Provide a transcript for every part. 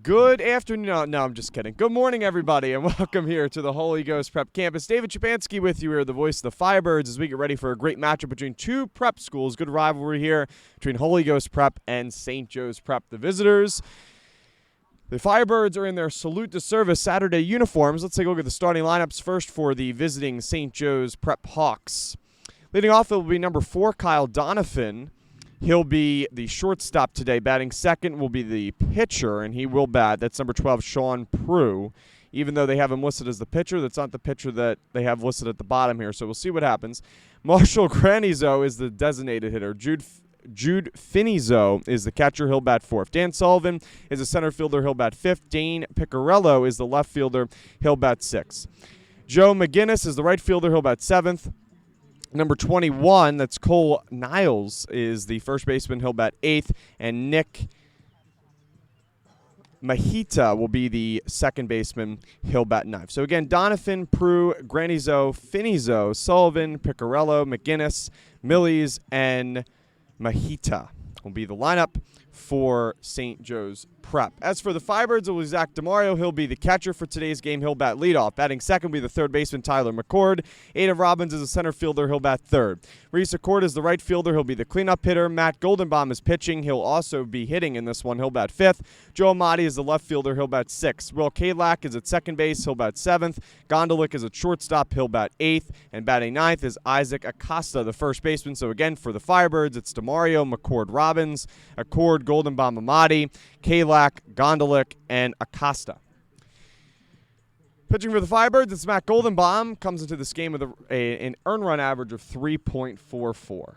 Good afternoon. No, I'm just kidding. Good morning, everybody, and welcome here to the Holy Ghost Prep Campus. David Chapansky with you here, the voice of the Firebirds, as we get ready for a great matchup between two prep schools. Good rivalry here between Holy Ghost Prep and St. Joe's Prep, the visitors. The Firebirds are in their Salute to Service Saturday uniforms. Let's take a look at the starting lineups first for the visiting St. Joe's Prep Hawks. Leading off, it will be number 4, Kyle Donovan. He'll be the shortstop today. Batting second will be the pitcher, and he will bat. That's number 12, Sean Prue. Even though they have him listed as the pitcher, that's not the pitcher that they have listed at the bottom here, so we'll see what happens. Marshall Granizo is the designated hitter. Jude Finizo is the catcher. He'll bat fourth. Dan Sullivan is a center fielder. He'll bat fifth. Dane Picarello is the left fielder. He'll bat sixth. Joe McGinnis is the right fielder. He'll bat seventh. Number 21, that's Cole Niles, is the first baseman. He'll bat eighth. And Nick Mahita will be the second baseman. He'll bat ninth. So again, Donovan, Prue, Granizo, Finizo, Sullivan, Picarello, McGinnis, Millies, and Mahita will be the lineup for St. Joe's Prep. As for the Firebirds, it will be Zach DeMario. He'll be the catcher for today's game. He'll bat leadoff. Batting second will be the third baseman, Tyler McCord. Ada Robbins is a center fielder. He'll bat third. Reese Accord is the right fielder. He'll be the cleanup hitter. Matt Goldenbaum is pitching. He'll also be hitting in this one. He'll bat fifth. Joe Amati is the left fielder. He'll bat sixth. Will Kalak is at second base. He'll bat seventh. Gondolick is at shortstop. He'll bat eighth. And batting ninth is Isaac Acosta, the first baseman. So again, for the Firebirds, it's DeMario, McCord, Robbins, Accord, Goldenbaum, Amati, Kalak, Gondolick, and Acosta. Pitching for the Firebirds, it's Matt Goldenbaum. Comes into this game with an earned run average of 3.44.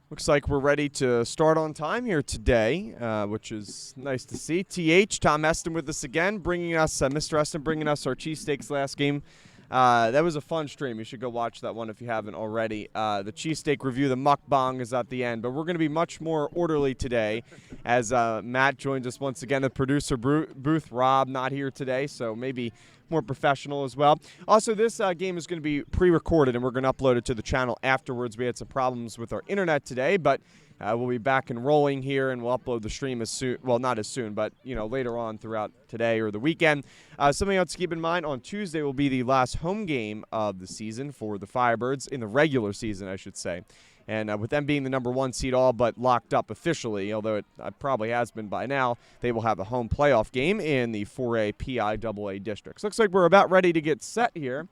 Looks like we're ready to start on time here today, which is nice to see. Tom Eston with us again, bringing us, Mr. Eston bringing us our cheesesteaks last game. That was a fun stream. You should go watch that one if you haven't already. The cheesesteak review, the mukbang, is at the end. But we're going to be much more orderly today as Matt joins us once again. The producer booth, Rob, not here today, so maybe more professional as well. Also, this game is going to be pre-recorded, and we're going to upload it to the channel afterwards. We had some problems with our internet today, but we'll be back and rolling here, and we'll upload the stream as soon. Well, not as soon, but later on throughout today or the weekend. Something else to keep in mind: on Tuesday will be the last home game of the season for the Firebirds, in the regular season, I should say. And with them being the number 1 seed, all but locked up officially, although it probably has been by now, they will have a home playoff game in the 4A PIAA districts. Looks like we're about ready to get set here.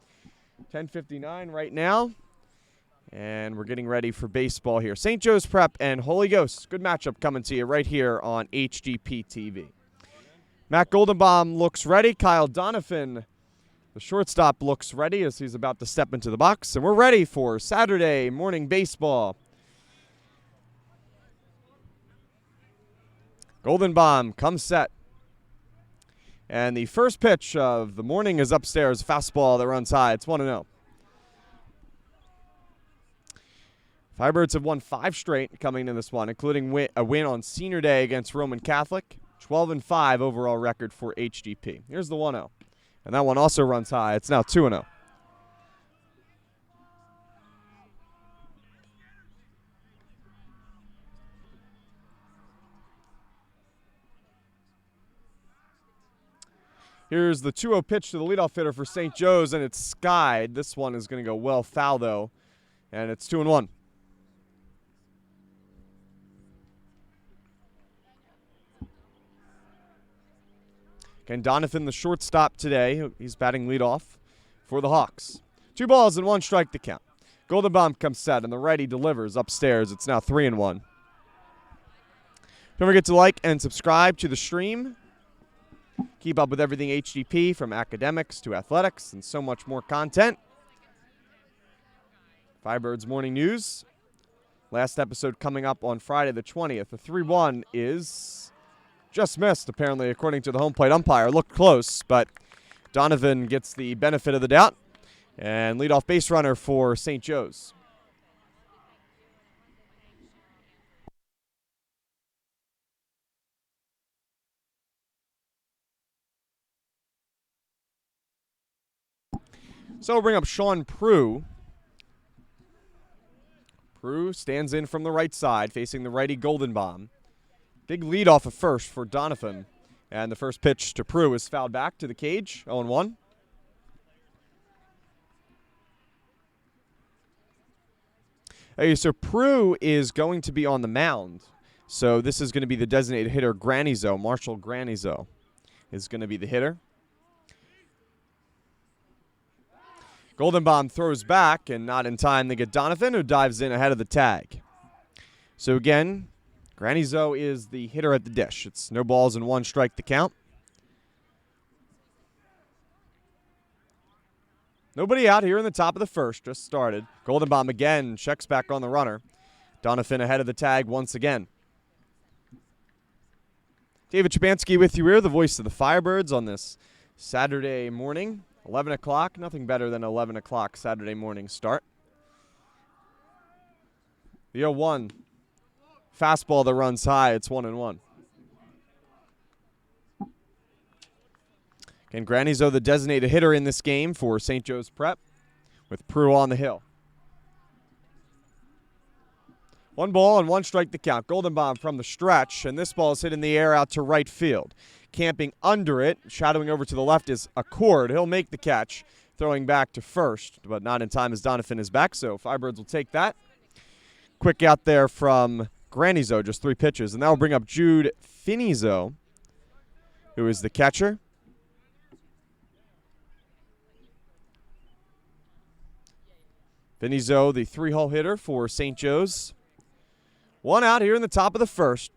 10:59 right now. And we're getting ready for baseball here. St. Joe's Prep and Holy Ghost. Good matchup coming to you right here on HGP TV. Matt Goldenbaum looks ready. Kyle Donovan, the shortstop, looks ready as he's about to step into the box. And we're ready for Saturday morning baseball. Goldenbaum comes set. And the first pitch of the morning is upstairs. Fastball that runs high. It's 1-0. Firebirds have won 5 straight coming in this one, including a win on Senior Day against Roman Catholic. 12-5 overall record for HGP. Here's the 1-0. And that one also runs high. It's now 2-0. Here's the 2-0 pitch to the leadoff hitter for St. Joe's, and it's skied. This one is going to go well foul, though, and it's 2-1. Ken Donovan, the shortstop today. He's batting leadoff for the Hawks. 2 balls and 1 strike to count. Goldenbaum comes set, and the righty delivers upstairs. It's now 3-1. Don't forget to like and subscribe to the stream. Keep up with everything HGP, from academics to athletics and so much more content. Firebirds Morning News. Last episode coming up on Friday the 20th. The 3-1 is just missed, apparently, according to the home plate umpire. Looked close, but Donovan gets the benefit of the doubt. And leadoff base runner for St. Joe's. So we'll bring up Sean Prue. Prue stands in from the right side, facing the righty Goldenbaum. Big lead off of first for Donovan. And the first pitch to Prue is fouled back to the cage, 0-1. Hey, so Prue is going to be on the mound. So this is going to be the designated hitter, Granizo. Marshall Granizo is going to be the hitter. Goldenbaum throws back, and not in time to get Donovan, who dives in ahead of the tag. So again, Granizo is the hitter at the dish. It's no balls and 1 strike to count. Nobody out here in the top of the first, just started. Goldenbaum again checks back on the runner. Donovan ahead of the tag once again. David Chabansky with you here, the voice of the Firebirds on this Saturday morning. 11 o'clock, nothing better than 11 o'clock Saturday morning start. The 0-1. Fastball that runs high, it's 1-1. And Granizo, the designated hitter in this game for St. Joe's Prep, with Prue on the hill. 1 ball and 1 strike to count. Goldenbaum from the stretch, and this ball is hit in the air out to right field. Camping under it, shadowing over to the left is Accord. He'll make the catch, throwing back to first, but not in time as Donovan is back, so Firebirds will take that. Quick out there from Granizo, just 3 pitches. And that will bring up Jude Finizo, who is the catcher. Finizo, the 3-hole hitter for St. Joe's. 1 out here in the top of the first.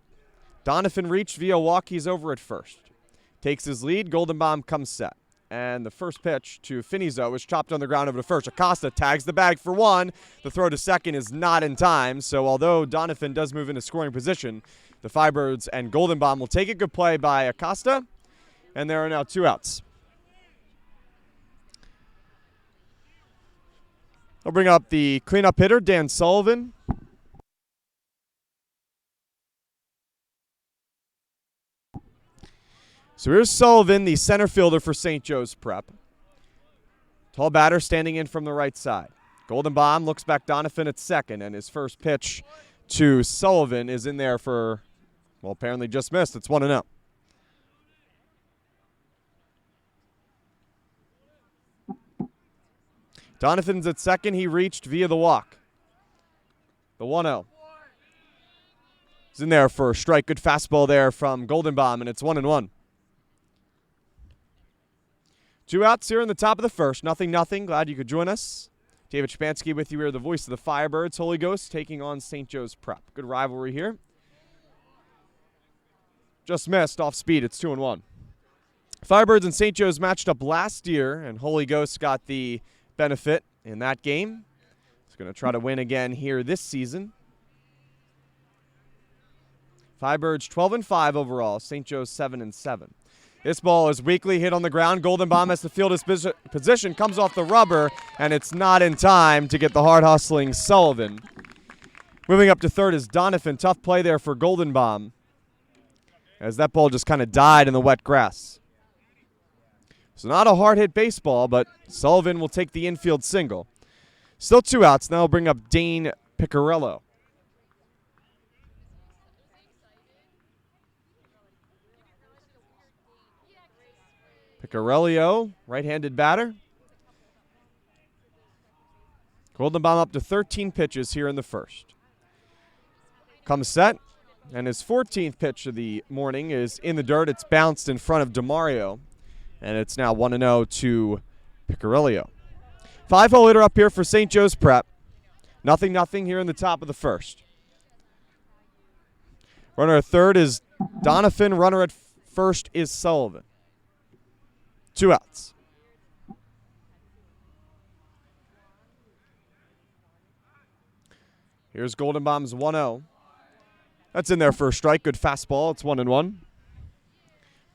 Donovan reached via walk. He's over at first. Takes his lead. Goldenbaum comes set. And the first pitch to Finizo is chopped on the ground over to first. Acosta tags the bag for 1. The throw to second is not in time. So although Donovan does move into scoring position, the Firebirds and Goldenbaum will take a good play by Acosta. And there are now 2 outs. I'll bring up the cleanup hitter, Dan Sullivan. So here's Sullivan, the center fielder for St. Joe's Prep. Tall batter standing in from the right side. Goldenbaum looks back Donovan at second, and his first pitch to Sullivan is in there for, well, apparently just missed. It's 1-0. Donovan's at second. He reached via the walk. The 1-0. He's in there for a strike. Good fastball there from Goldenbaum, and it's 1-1. 2 outs here in the top of the first. 0-0. Glad you could join us. David Chabansky with you here, the voice of the Firebirds. Holy Ghost taking on St. Joe's Prep. Good rivalry here. Just missed off speed. It's 2-1. Firebirds and St. Joe's matched up last year, and Holy Ghost got the benefit in that game. He's going to try to win again here this season. Firebirds 12-5 overall. St. Joe's 7-7. This ball is weakly hit on the ground. Goldenbaum has to field his position, comes off the rubber, and it's not in time to get the hard-hustling Sullivan. Moving up to third is Donovan. Tough play there for Goldenbaum, as that ball just kind of died in the wet grass. So not a hard-hit baseball, but Sullivan will take the infield single. Still 2 outs. Now we'll bring up Dane Piccarello. Piccarello, right-handed batter. Goldenbaum up to 13 pitches here in the first. Comes set, and his 14th pitch of the morning is in the dirt. It's bounced in front of DeMario, and it's now 1-0 to Piccarello. 5-hole hitter up here for St. Joe's Prep. 0-0 here in the top of the first. Runner at third is Donovan. Runner at first is Sullivan. 2 outs. Here's Goldenbaum's 1-0. That's in there for a strike. Good fastball. It's 1-1.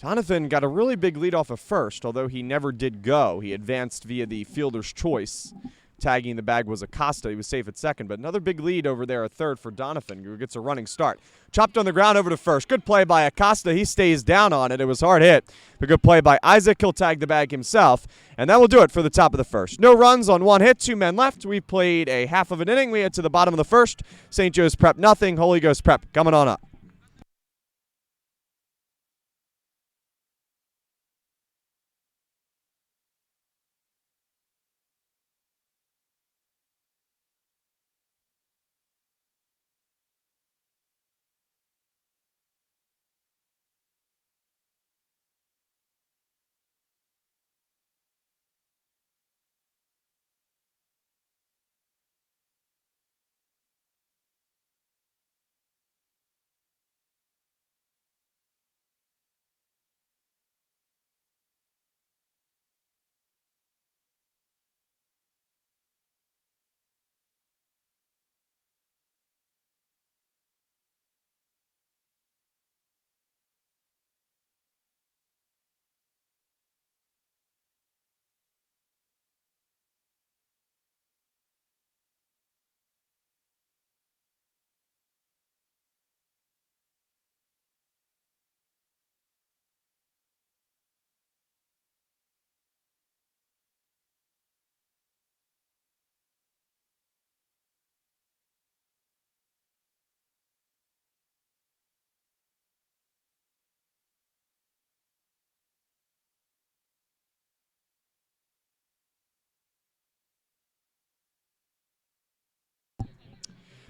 Donovan got a really big lead off of first, although he never did go. He advanced via the fielder's choice tagging the bag was Acosta. He was safe at second, but another big lead over there at third for Donovan, who gets a running start. Chopped on the ground over to first. Good play by Acosta. He stays down on it. It was hard hit. A good play by Isaac. He'll tag the bag himself, and that will do it for the top of the first. No runs on one hit, 2 men left. We've played a half of an inning. We head to the bottom of the first. St. Joe's Prep nothing. Holy Ghost Prep coming on up.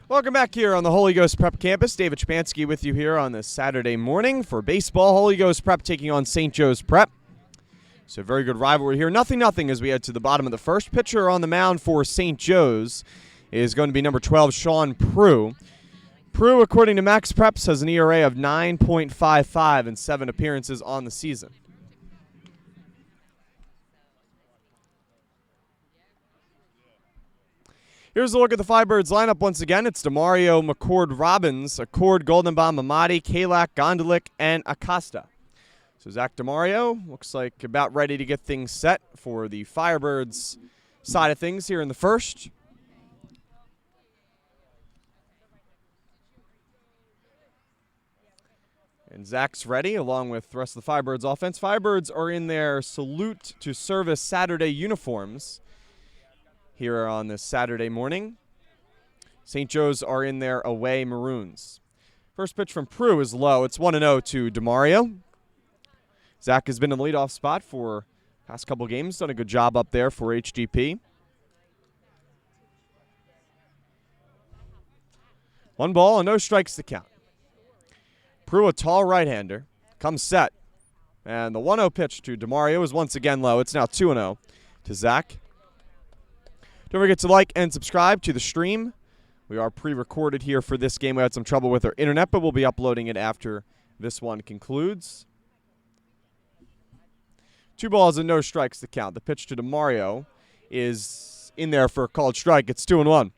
Welcome back here on the Holy Ghost Prep campus. David Shapansky with you here on this Saturday morning for baseball. Holy Ghost Prep taking on St. Joe's Prep. So a very good rivalry here. 0-0 as we head to the bottom of the first. Pitcher on the mound for St. Joe's is going to be number 12, Sean Prue. Prue, according to Max Preps, has an ERA of 9.55 in 7 appearances on the season. Here's a look at the Firebirds lineup once again. It's DeMario, McCord, Robbins, Accord, Goldenbaum, Amati, Kalak, Gondalik, and Acosta. So Zach DeMario looks like about ready to get things set for the Firebirds side of things here in the first. And Zach's ready along with the rest of the Firebirds offense. Firebirds are in their salute to service Saturday uniforms here on this Saturday morning. St. Joe's are in their away maroons. First pitch from Prue is low. It's 1-0 to DeMario. Zach has been in the leadoff spot for the past couple games. Done a good job up there for HGP. 1 ball and no strikes to count. Prue, a tall right-hander, comes set. And the 1-0 pitch to DeMario is once again low. It's now 2-0 to Zach. Don't forget to like and subscribe to the stream. We are pre-recorded here for this game. We had some trouble with our internet, but we'll be uploading it after this one concludes. 2 balls and no strikes to count. The pitch to DeMario is in there for a called strike. It's 2-1.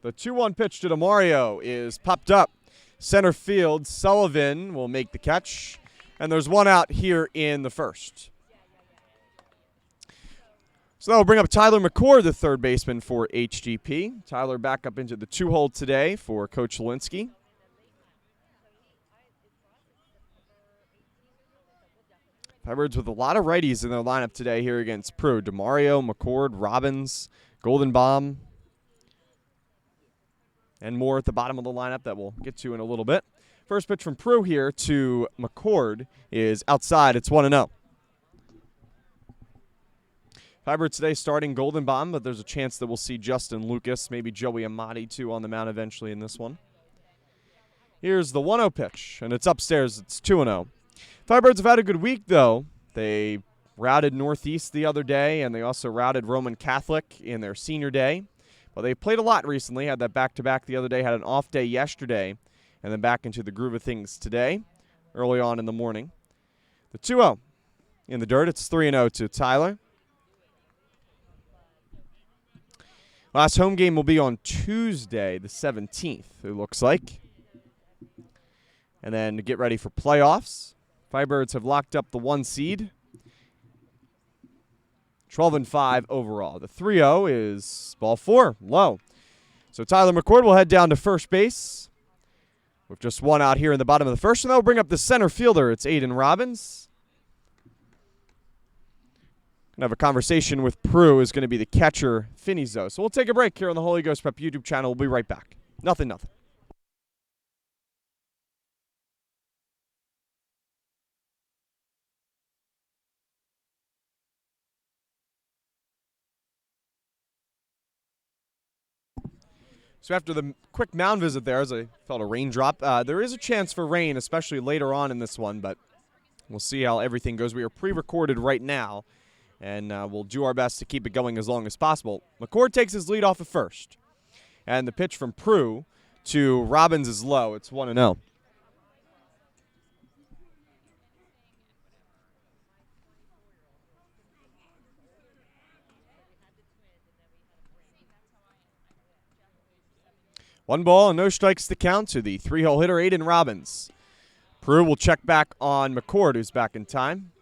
The 2-1 pitch to DeMario is popped up. Center field, Sullivan will make the catch. And there's 1 out here in the first. So that will bring up Tyler McCord, the third baseman for HGP. Tyler back up into the 2-hole today for Coach Linsky. Firebirds with a lot of righties in their lineup today here against Prue. DeMario, McCord, Robbins, Goldenbaum, and more at the bottom of the lineup that we'll get to in a little bit. First pitch from Prue here to McCord is outside. It's 1-0. Firebirds today starting Goldenbaum, but there's a chance that we'll see Justin Lucas, maybe Joey Amati too on the mound eventually in this one. Here's the 1-0 pitch, and it's upstairs. It's 2-0. Firebirds have had a good week, though. They routed Northeast the other day, and they also routed Roman Catholic in their senior day. Well, they played a lot recently, had that back-to-back the other day, had an off day yesterday, and then back into the groove of things today, early on in the morning. The 2-0 in the dirt, it's 3-0 to Tyler. Last home game will be on Tuesday, the 17th, it looks like. And then to get ready for playoffs, Firebirds have locked up the 1 seed. 12-5 overall. The 3-0 is ball 4, low. So Tyler McCord will head down to first base with just one out here in the bottom of the first. And that'll bring up the center fielder. It's Aiden Robbins. Gonna have a conversation with Prue, is going to be the catcher, Finizo. So we'll take a break here on the Holy Ghost Prep YouTube channel. We'll be right back. Nothing. So after the quick mound visit there, as I felt a raindrop, there is a chance for rain, especially later on in this one, but we'll see how everything goes. We are pre-recorded right now, and we'll do our best to keep it going as long as possible. McCord takes his lead off at first, and the pitch from Prue to Robbins is low. It's 1-0. One ball and no strikes to count to the 3-hole hitter, Aiden Robbins. Prue will check back on McCord, who's back in time.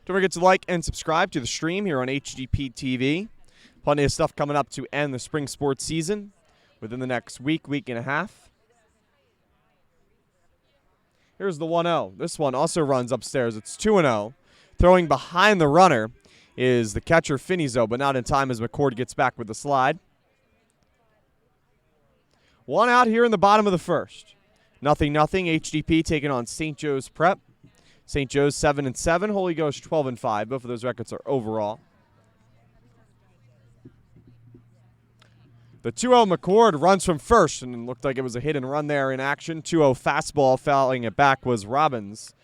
Don't forget to like and subscribe to the stream here on HGP TV. Plenty of stuff coming up to end the spring sports season within the next week and a half. Here's the 1-0. This one also runs upstairs. It's 2-0. Throwing behind the runner is the catcher, Finizo, but not in time as McCord gets back with the slide. One out here in the bottom of the first. 0-0. HGP taking on St. Joe's Prep. St. Joe's 7-7. Holy Ghost 12-5. Both of those records are overall. The 2-0 McCord runs from first, and it looked like it was a hit and run there in action. 2-0 fastball, fouling it back was Robbins,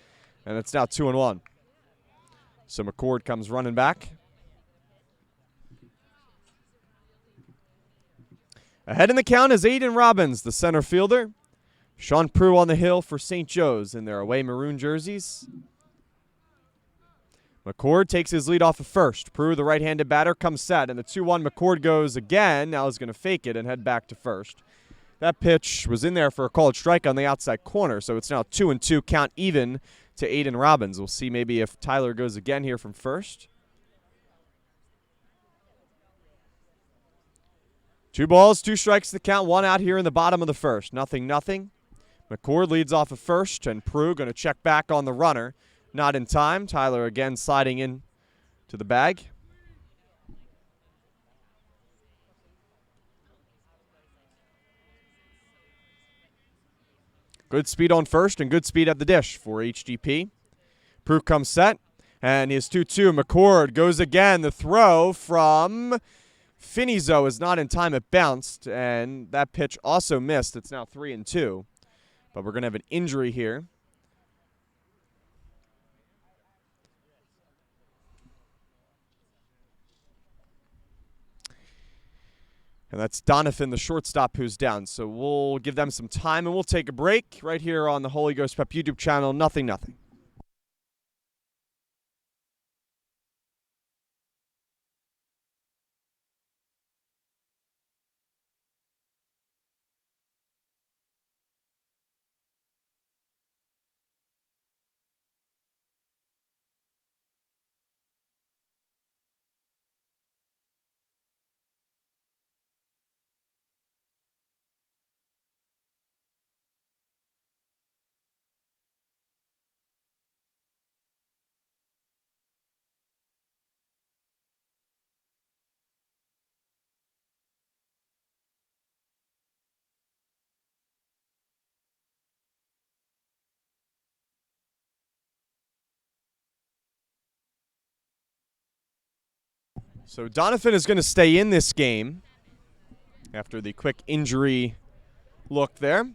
and it's now 2-1. So McCord comes running back. Ahead in the count is Aiden Robbins, the center fielder. Sean Prue on the hill for St. Joe's in their away maroon jerseys. McCord takes his lead off of first. Prue, the right-handed batter, comes set, and the 2-1 McCord goes again. Now he's going to fake it and head back to first. That pitch was in there for a called strike on the outside corner, so it's now 2-2, count even to Aiden Robbins. We'll see maybe if Tyler goes again here from first. 2 balls, 2 strikes to count, 1 out here in the bottom of the first. 0-0. McCord leads off of first, and Prue going to check back on the runner. Not in time. Tyler again sliding in to the bag. Good speed on first and good speed at the dish for HGP. Prue comes set, and his 2-2. McCord goes again. The throw from Finizo is not in time. It bounced, and that pitch also missed. It's now 3-2. But we're going to have an injury here. And that's Donovan, the shortstop, who's down. So we'll give them some time, and we'll take a break right here on the Holy Ghost Prep YouTube channel. 0-0. So Donovan is going to stay in this game after the quick injury look there.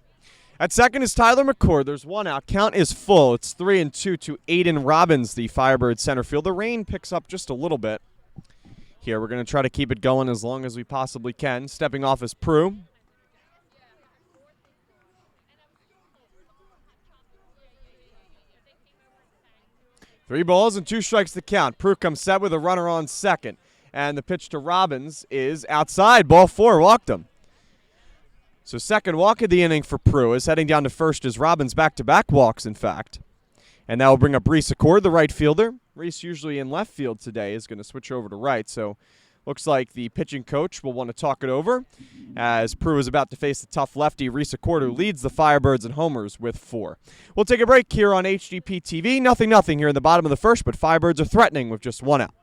At second is Tyler McCord. There's 1 out. Count is full. It's 3-2 to Aiden Robbins, the Firebird center field. The rain picks up just a little bit here. We're going to try to keep it going as long as we possibly can. Stepping off is Prue. Three balls and 2 strikes to count. Prue comes set with a runner on second. And the pitch to Robbins is outside. Ball 4, walked him. So second walk of the inning for Prue is heading down to first as Robbins back-to-back walks, in fact. And that will bring up Reese Accord, the right fielder. Reese, usually in left field today, is going to switch over to right. So looks like the pitching coach will want to talk it over as Prue is about to face the tough lefty Reese Accord, who leads the Firebirds in homers with 4. We'll take a break here on HGP TV. 0-0 here in the bottom of the first, but Firebirds are threatening with just 1 out.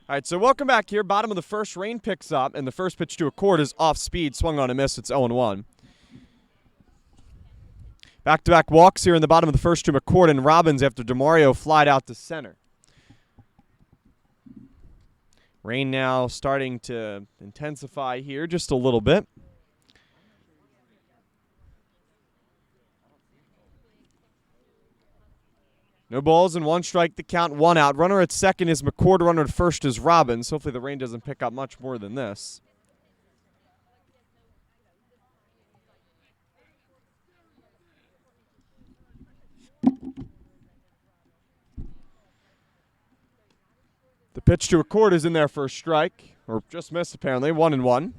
All right, so welcome back here. Bottom of the first, rain picks up, and the first pitch to Accord is off speed, swung on a miss. It's 0-1. Back-to-back walks here in the bottom of the first to McCord and Robbins after DeMario flied out to center. Rain now starting to intensify here just a little bit. No balls and 1 strike, the count, 1 out. Runner at second is McCord, runner at first is Robbins. Hopefully the rain doesn't pick up much more than this. The pitch to Accord is in there for a strike, or just missed apparently, 1-1.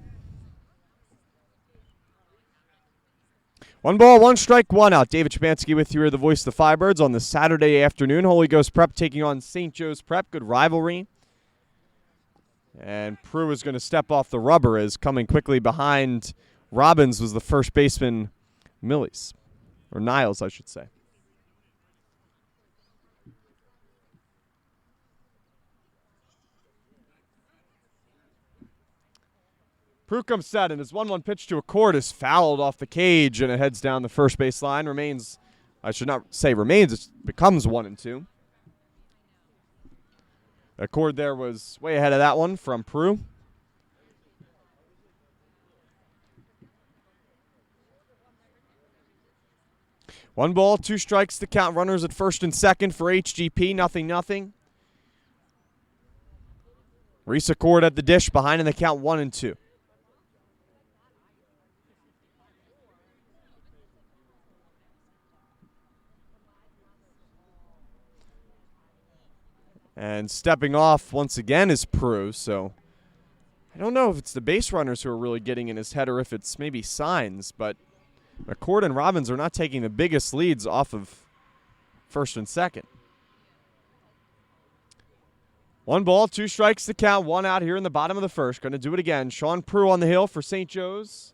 1 ball, 1 strike, 1 out. David Shabansky with you here, the voice of the Firebirds on the Saturday afternoon. Holy Ghost Prep taking on St. Joe's Prep. Good rivalry. And Prue is going to step off the rubber as coming quickly behind Robbins was the first baseman, Niles, I should say. Prue comes set, and his 1-1 pitch to Accord is fouled off the cage, and it heads down the first base line. Remains, I should not say remains, it becomes 1-2. Accord there was way ahead of that one from Prue. One ball, 2 strikes to count. Runners at first and second for HGP, 0-0. Reese Accord at the dish, behind in the count 1-2. And stepping off once again is Prue, so I don't know if it's the base runners who are really getting in his head or if it's maybe signs, but McCord and Robbins are not taking the biggest leads off of first and second. 1 ball, 2 strikes to count, 1 out here in the bottom of the first. Going to do it again. Sean Prue on the hill for St. Joe's.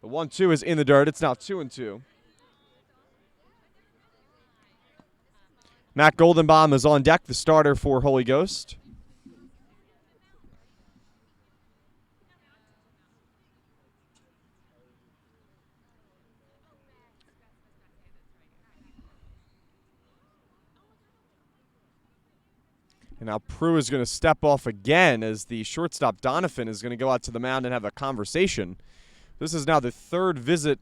The 1-2 is in the dirt. It's now 2-2. Matt Goldenbaum is on deck, the starter for Holy Ghost. And now Prue is going to step off again as the shortstop Donovan is going to go out to the mound and have a conversation. This is now the 3rd visit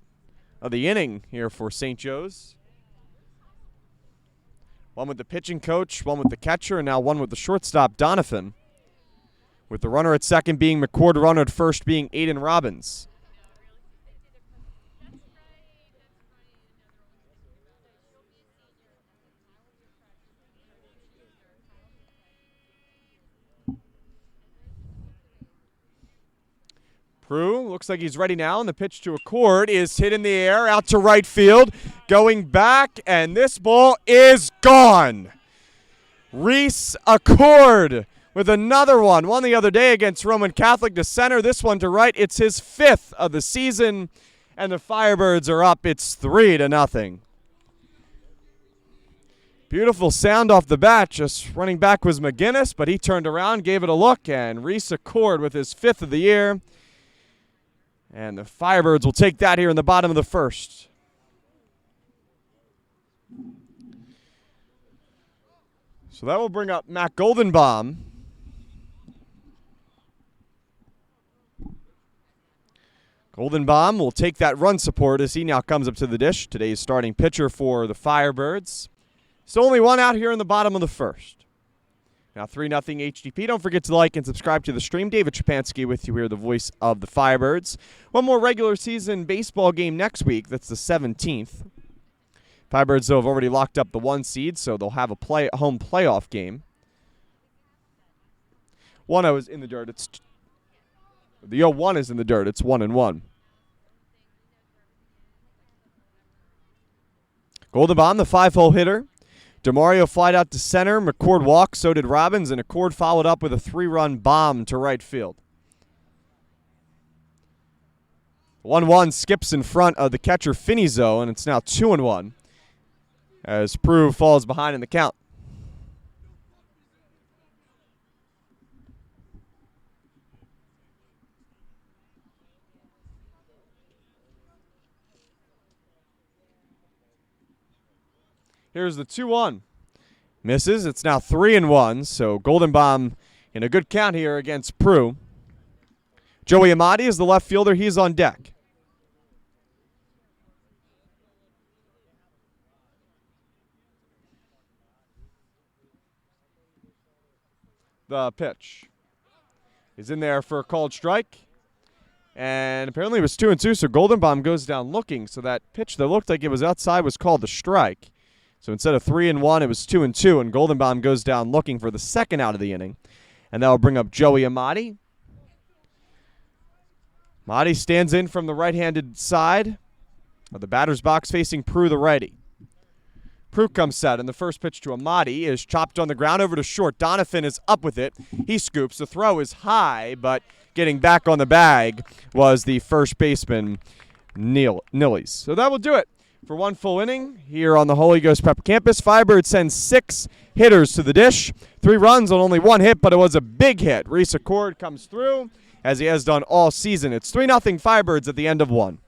of the inning here for St. Joe's. 1 with the pitching coach, 1 with the catcher, and now 1 with the shortstop, Donovan. With the runner at second being McCord, runner at first being Aiden Robbins. Prue looks like he's ready now, and the pitch to Accord is hit in the air, out to right field, going back, and this ball is gone. Reese Accord with another one the other day against Roman Catholic to center, this one to right. It's his 5th of the season, and the Firebirds are up. It's 3-0. Beautiful sound off the bat. Just running back was McGinnis, but he turned around, gave it a look, and Reese Accord with his 5th of the year And the Firebirds will take that here in the bottom of the first. So that will bring up Matt Goldenbaum. Goldenbaum will take that run support as he now comes up to the dish. Today's starting pitcher for the Firebirds. So only one out here in the bottom of the first. Now 3-0 HGP. Don't forget to like and subscribe to the stream. David Shapansky with you here, the voice of the Firebirds. One more regular season baseball game next week. That's the 17th. Firebirds, though, have already locked up the 1 seed, so they'll have a home playoff game. 1-0 is in the dirt. The 0-1 is in the dirt. It's 1-1. Goldenbaum, the 5-hole hitter. DeMario flied out to center. McCord walked. So did Robbins, and Accord followed up with a 3-run bomb to right field. 1-1 skips in front of the catcher Finizo, and it's now 2-1 as Prue falls behind in the count. Here's the 2-1. Misses. It's now 3-1. So Goldenbaum in a good count here against Prue. Joey Amati is the left fielder. He's on deck. The pitch is in there for a called strike. And apparently it was 2-2, so Goldenbaum goes down looking. So that pitch that looked like it was outside was called a strike. So instead of 3-1, it was 2-2, and Goldenbaum goes down looking for the second out of the inning. And that will bring up Joey Amati. Amati stands in from the right-handed side of the batter's box facing Prue, the righty. Prue comes set, and the first pitch to Amati is chopped on the ground over to short. Donovan is up with it. He scoops. The throw is high, but getting back on the bag was the first baseman, Nillies. So that will do it for one full inning here on the Holy Ghost Prep campus. Firebird sends 6 hitters to the dish. 3 runs on only 1 hit, but it was a big hit. Reese Accord comes through, as he has done all season. It's 3-0 Firebirds at the end of 1.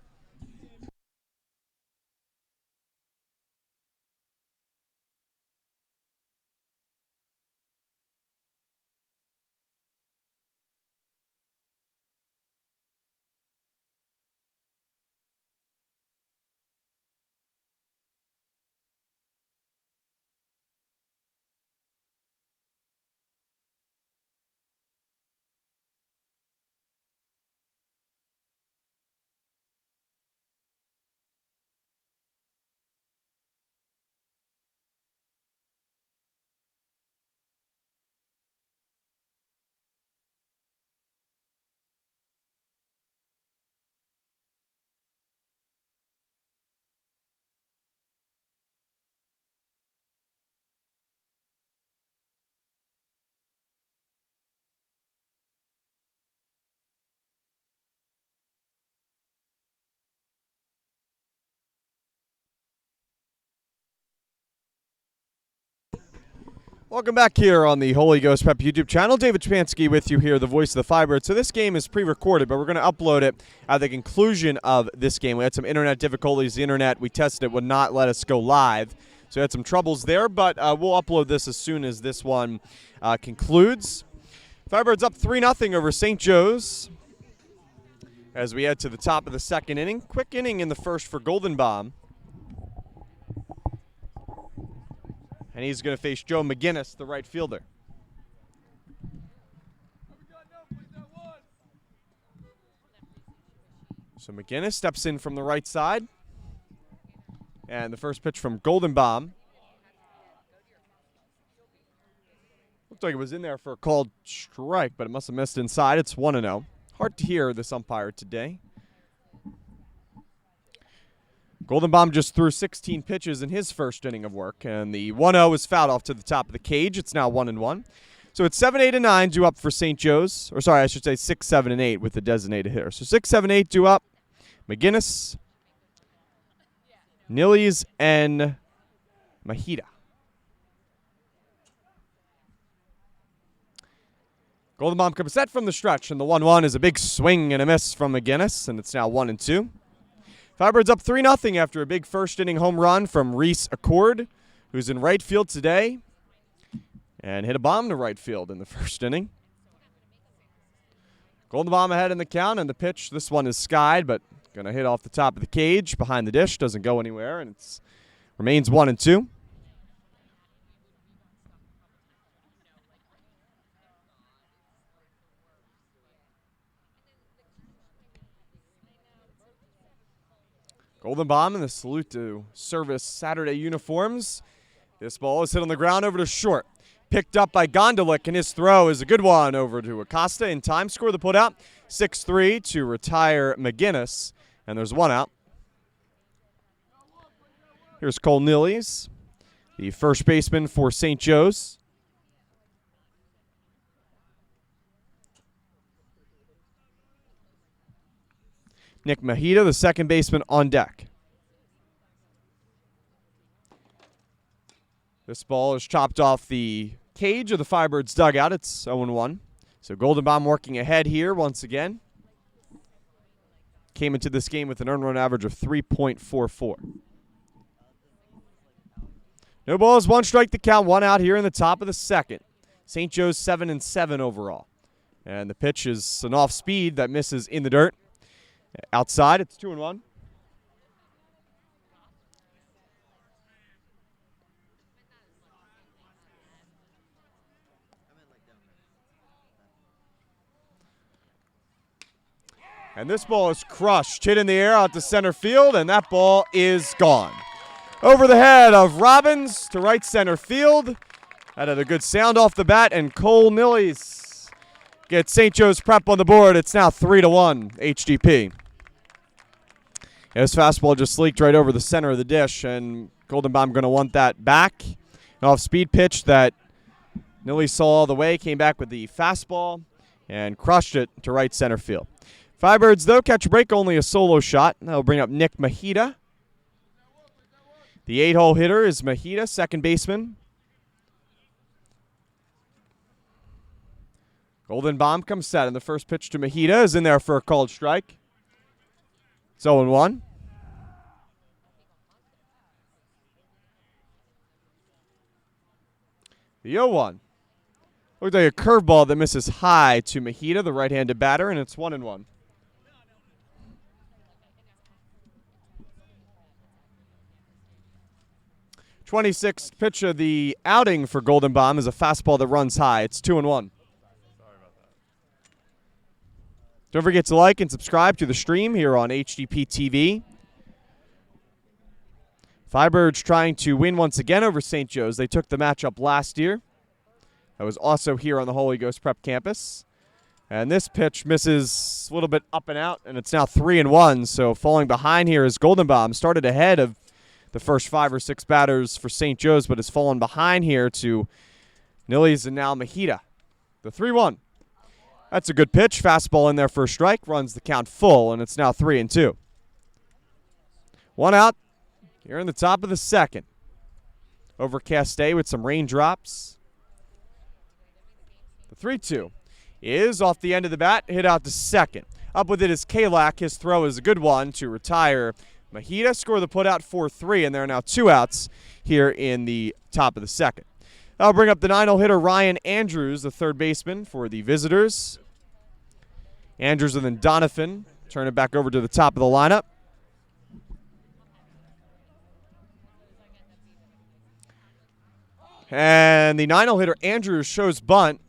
Welcome back here on the Holy Ghost Prep YouTube channel. David Shapansky with you here, the voice of the Firebirds. So this game is pre-recorded, but we're going to upload it at the conclusion of this game. We had some internet difficulties. The internet, we tested it, would not let us go live. So we had some troubles there, but we'll upload this as soon as this one concludes. Firebirds up 3-0 over St. Joe's as we head to the top of the second inning. Quick inning in the first for Goldenbaum. And he's going to face Joe McGinnis, the right fielder. So McGinnis steps in from the right side. And the first pitch from Goldenbaum. Looked like it was in there for a called strike, but it must have missed inside. It's 1-0. Hard to hear this umpire today. Goldenbaum just threw 16 pitches in his first inning of work, and the 1-0 is fouled off to the top of the cage. It's now 1-1. So it's 7, 8, and 9 due up for St. Joe's. Or sorry, I should say 6, 7, and 8 with the designated hitter. So 6, 7, 8 due up. McGinnis, Nillies, and Mahida. Golden Bomb comes set from the stretch, and the 1-1 is a big swing and a miss from McGinnis, and it's now 1-2. Firebirds up 3-0 after a big first-inning home run from Reese Accord, who's in right field today, and hit a bomb to right field in the first inning. Golden Bomb ahead in the count, and the pitch, this one is skied, but going to hit off the top of the cage, behind the dish, doesn't go anywhere, and it remains 1-2. Golden Bomb in the salute to service Saturday uniforms. This ball is hit on the ground over to short. Picked up by Gondolick, and his throw is a good one over to Acosta. In time, score the putout. 6-3 to retire McGinnis, and there's one out. Here's Cole Nillies, the first baseman for St. Joe's. Nick Mahita, the second baseman, on deck. This ball is chopped off the cage of the Firebirds dugout. It's 0-1. So Golden Bomb working ahead here once again. Came into this game with an earned run average of 3.44. No balls, one strike to count, one out here in the top of the second. St. Joe's 7-7 overall. And the pitch is an off speed that misses in the dirt. Outside, it's 2-1. And this ball is crushed, hit in the air out to center field, and that ball is gone. Over the head of Robbins to right center field. That had a good sound off the bat, and Cole Nillies gets St. Joe's Prep on the board. It's now 3-1 HGP. His fastball just leaked right over the center of the dish, and Golden Bomb going to want that back. An off-speed pitch that Nilly saw all the way, came back with the fastball and crushed it to right center field. Firebirds, though, catch a break, only a solo shot. That'll bring up Nick Mahita. The 8-hole hitter is Mahita, second baseman. Golden Bomb comes set, and the first pitch to Mahita is in there for a called strike. It's 0-1. The 0-1. Looks like a curveball that misses high to Mahita, the right-handed batter, and it's 1-1. '26th pitch of the outing for Golden Bomb is a fastball that runs high. It's 2-1. Don't forget to like and subscribe to the stream here on HGP TV. Firebirds trying to win once again over St. Joe's. They took the matchup last year. That was also here on the Holy Ghost Prep campus. And this pitch misses a little bit up and out, and it's now 3-1. So falling behind here is Golden Bomb. Started ahead of the first 5 or 6 batters for St. Joe's, but has fallen behind here to Nillies and now Mahita. The 3-1. That's a good pitch. Fastball in there for a strike. Runs the count full, and it's now 3-2. One out here in the top of the second. Overcast day with some raindrops. The 3-2 is off the end of the bat, hit out to second. Up with it is Kalak. His throw is a good one to retire Mahita. Score the putout 4-3, and there are now 2 outs here in the top of the second. I'll bring up the 9-hole hitter Ryan Andrews, the third baseman for the visitors. Andrews and then Donovan turn it back over to the top of the lineup. And the 9-hole hitter Andrews shows bunt.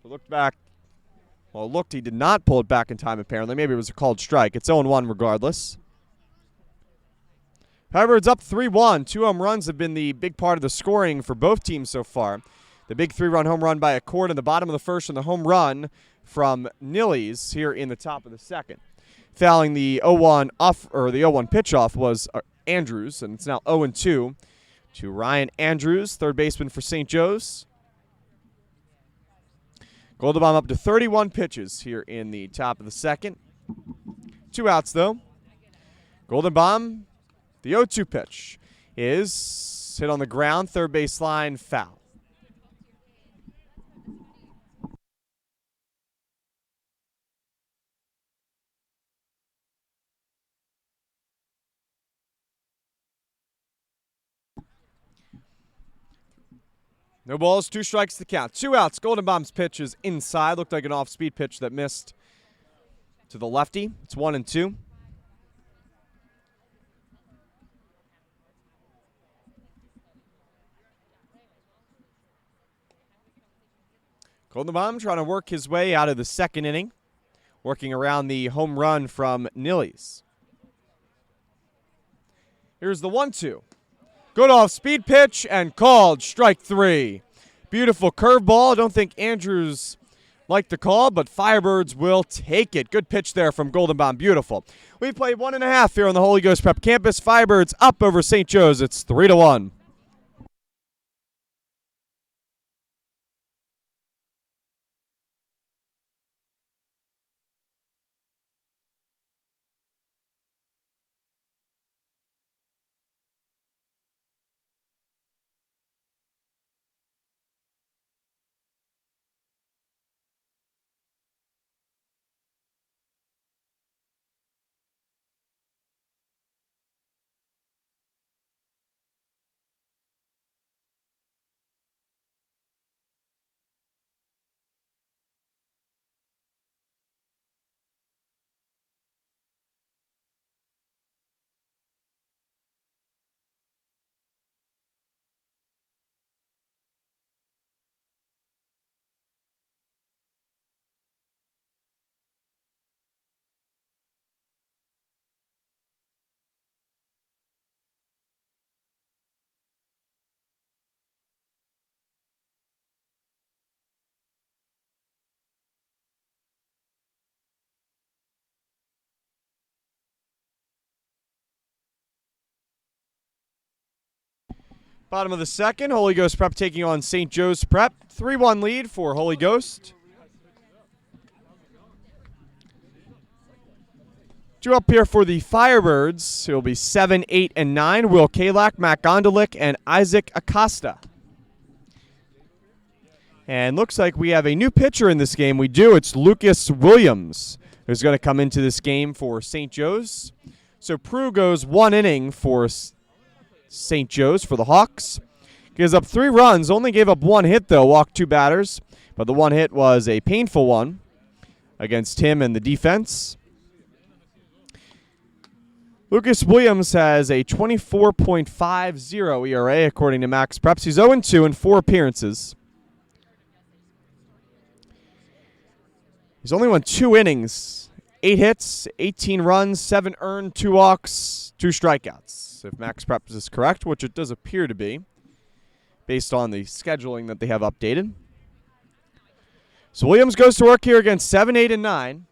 Looked back. Well, looked, he did not pull it back in time apparently. Maybe it was a called strike. It's 0-1 regardless. Firebirds up 3-1. 2 home runs have been the big part of the scoring for both teams so far. The big 3-run home run by Accord in the bottom of the first, and the home run from Nillies here in the top of the second. Fouling the 0-1 off, or the 0-1 pitch off, was Andrews, and it's now 0-2 to Ryan Andrews, third baseman for St. Joe's. Golden Bomb up to 31 pitches here in the top of the second. 2 outs though. Golden Bomb. The 0-2 pitch is hit on the ground, third baseline, foul. No balls, 2 strikes to count. 2 outs. Golden Bomb's pitch is inside. Looked like an off-speed pitch that missed to the lefty. It's 1-2. Golden Bomb trying to work his way out of the second inning, working around the home run from Nillies. Here's the 1-2. Good off-speed pitch and called strike 3. Beautiful curveball. I don't think Andrews liked the call, but Firebirds will take it. Good pitch there from Golden Bomb. Beautiful. We've played 1.5 here on the Holy Ghost Prep campus. Firebirds up over St. Joe's. It's 3-1. Bottom of the second, Holy Ghost Prep taking on St. Joe's Prep. 3-1 lead for Holy Ghost. Due up here for the Firebirds, it will be 7, 8, and 9. Will Kalak, Matt Gondalik, and Isaac Acosta. And looks like we have a new pitcher in this game. We do. It's Lucas Williams, who's going to come into this game for St. Joe's. So Prue goes 1 inning for St. Joe's for the Hawks. Gives up 3 runs, only gave up 1 hit, though, walked 2 batters. But the 1 hit was a painful one against him and the defense. Lucas Williams has a 24.50 ERA, according to Max Preps. He's 0-2 in 4 appearances. He's only won 2 innings, 8 hits, 18 runs, 7 earned, 2 walks, 2 strikeouts. If Max Preps is correct, which it does appear to be, based on the scheduling that they have updated. So Williams goes to work here against 7, 8, and 9.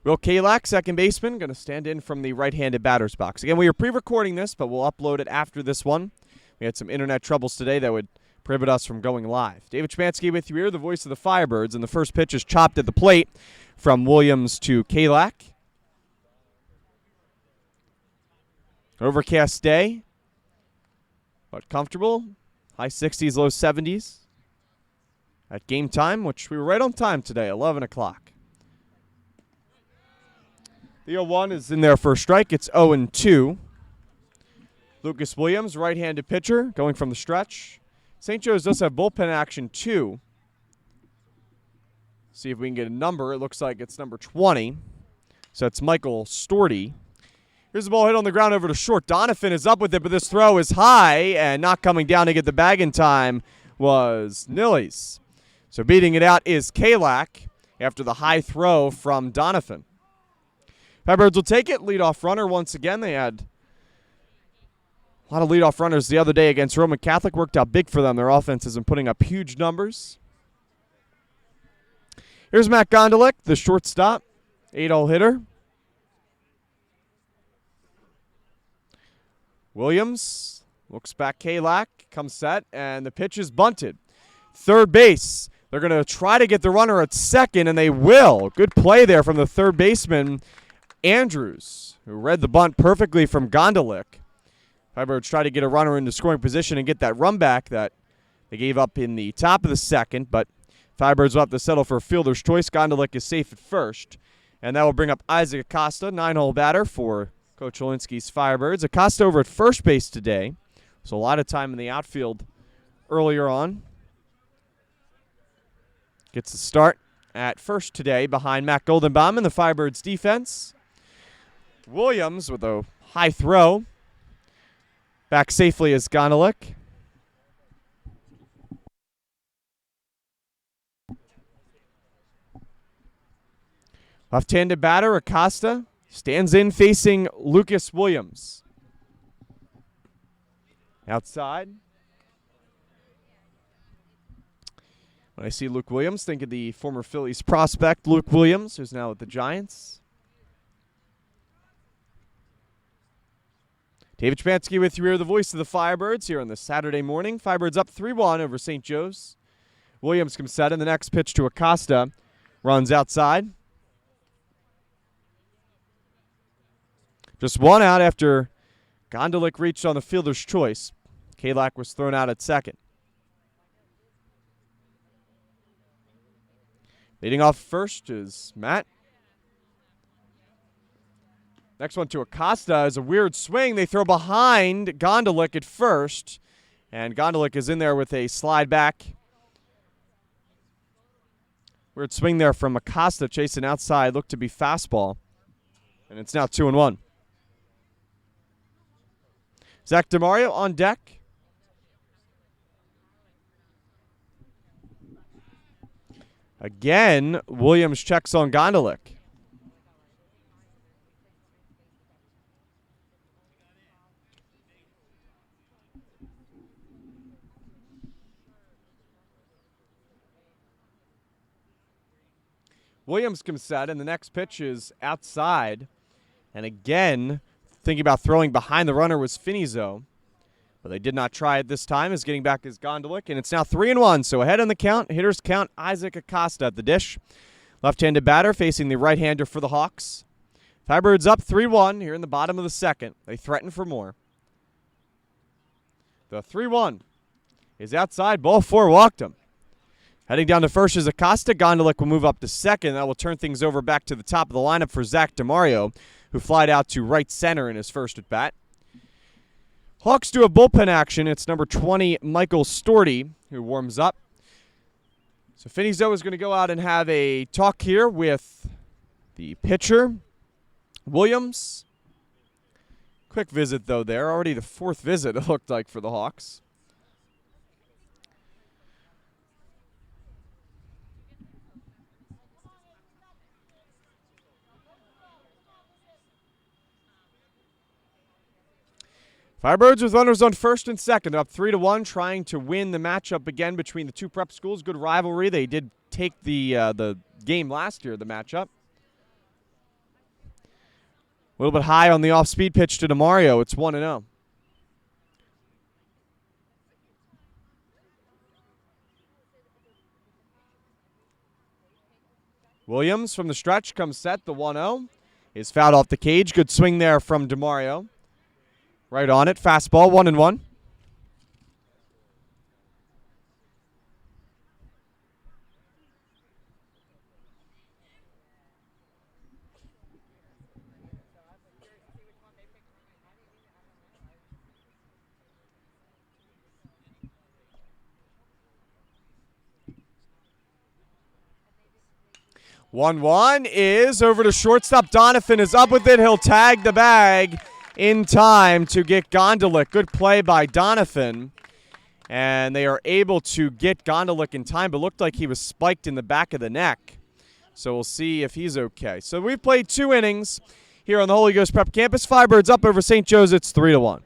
Will Kalak, second baseman, going to stand in from the right-handed batter's box. Again, we are pre-recording this, but we'll upload it after this one. We had some internet troubles today that would prohibit us from going live. David Schmansky with you here, the voice of the Firebirds, and the first pitch is chopped at the plate from Williams to Kalak. Overcast day, but comfortable. High 60s, low 70s at game time, which we were right on time today, 11 o'clock. The 0-1 is in there for a strike. It's 0-2. Lucas Williams, right-handed pitcher, going from the stretch. St. Joe's does have bullpen action, too. See if we can get a number. It looks like it's number 20. So it's Michael Storty. Here's the ball hit on the ground over to short. Donovan is up with it, but this throw is high, and not coming down to get the bag in time was Nillies. So beating it out is Kalak after the high throw from Donovan. Firebirds will take it. Leadoff runner once again. They had a lot of leadoff runners the other day against Roman Catholic. Worked out big for them. Their offense has been putting up huge numbers. Here's Matt Gondalik, the shortstop, 8-hole hitter. Williams looks back. Kalak comes set, and the pitch is bunted. Third base. They're going to try to get the runner at second, and they will. Good play there from the third baseman, Andrews, who read the bunt perfectly from Gondalik. Firebirds try to get a runner into scoring position and get that run back that they gave up in the top of the second, but Firebirds will have to settle for a fielder's choice. Gondalik is safe at first, and that will bring up Isaac Acosta, 9-hole batter for Coach Olinsky's Firebirds. Acosta over at first base today, so a lot of time in the outfield earlier on. Gets the start at first today behind Matt Goldenbaum in the Firebirds defense. Williams with a high throw. Back safely is Gondalik. Left-handed batter, Acosta, stands in facing Lucas Williams. Outside. When I see Luke Williams, think of the former Phillies prospect, Luke Williams, who's now with the Giants. David Chmansky with you here, the voice of the Firebirds here on this Saturday morning. Firebirds up 3-1 over St. Joe's. Williams comes set in the next pitch to Acosta. Runs outside. Just one out after Gondalik reached on the fielder's choice. Kalak was thrown out at second. Leading off first is Matt. Next one to Acosta is a weird swing. They throw behind Gondalik at first, and Gondalik is in there with a slide back. Weird swing there from Acosta, chasing outside, looked to be fastball, and it's now 2-1. Zach DeMario on deck. Again, Williams checks on Gondalik. Williams comes set, and the next pitch is outside. And again, thinking about throwing behind the runner was Finizo. But they did not try it this time, as getting back is Gondalik. And it's now 3-1, so ahead on the count. Hitters count Isaac Acosta at the dish. Left-handed batter facing the right-hander for the Hawks. Firebirds up 3-1 here in the bottom of the second. They threaten for more. The 3-1 is outside. Ball four, walked him. Heading down to first is Acosta. Gondalik will move up to second. That will turn things over back to the top of the lineup for Zach DeMario, who flied out to right center in his first at bat. Hawks do a bullpen action. It's number 20, Michael Storty, who warms up. So Finizo is going to go out and have a talk here with the pitcher, Williams. Quick visit, though, there. Already the fourth visit, it looked like, for the Hawks. Firebirds with runners on first and second, up 3-1, trying to win the matchup again between the two prep schools. Good rivalry. They did take the game last year, the matchup. A little bit high on the off-speed pitch to DeMario. It's 1-0. Williams from the stretch comes set. The 1-0 is fouled off the cage. Good swing there from DeMario. Right on it. Fastball, 1-1. One is over to shortstop. Donovan is up with it. He'll tag the bag in time to get Gondalik. Good play by Donovan. And they are able to get Gondalik in time, but looked like he was spiked in the back of the neck. So we'll see if he's okay. So we've played 2 innings here on the Holy Ghost Prep campus. Firebirds up over St. Joe's. It's 3-1.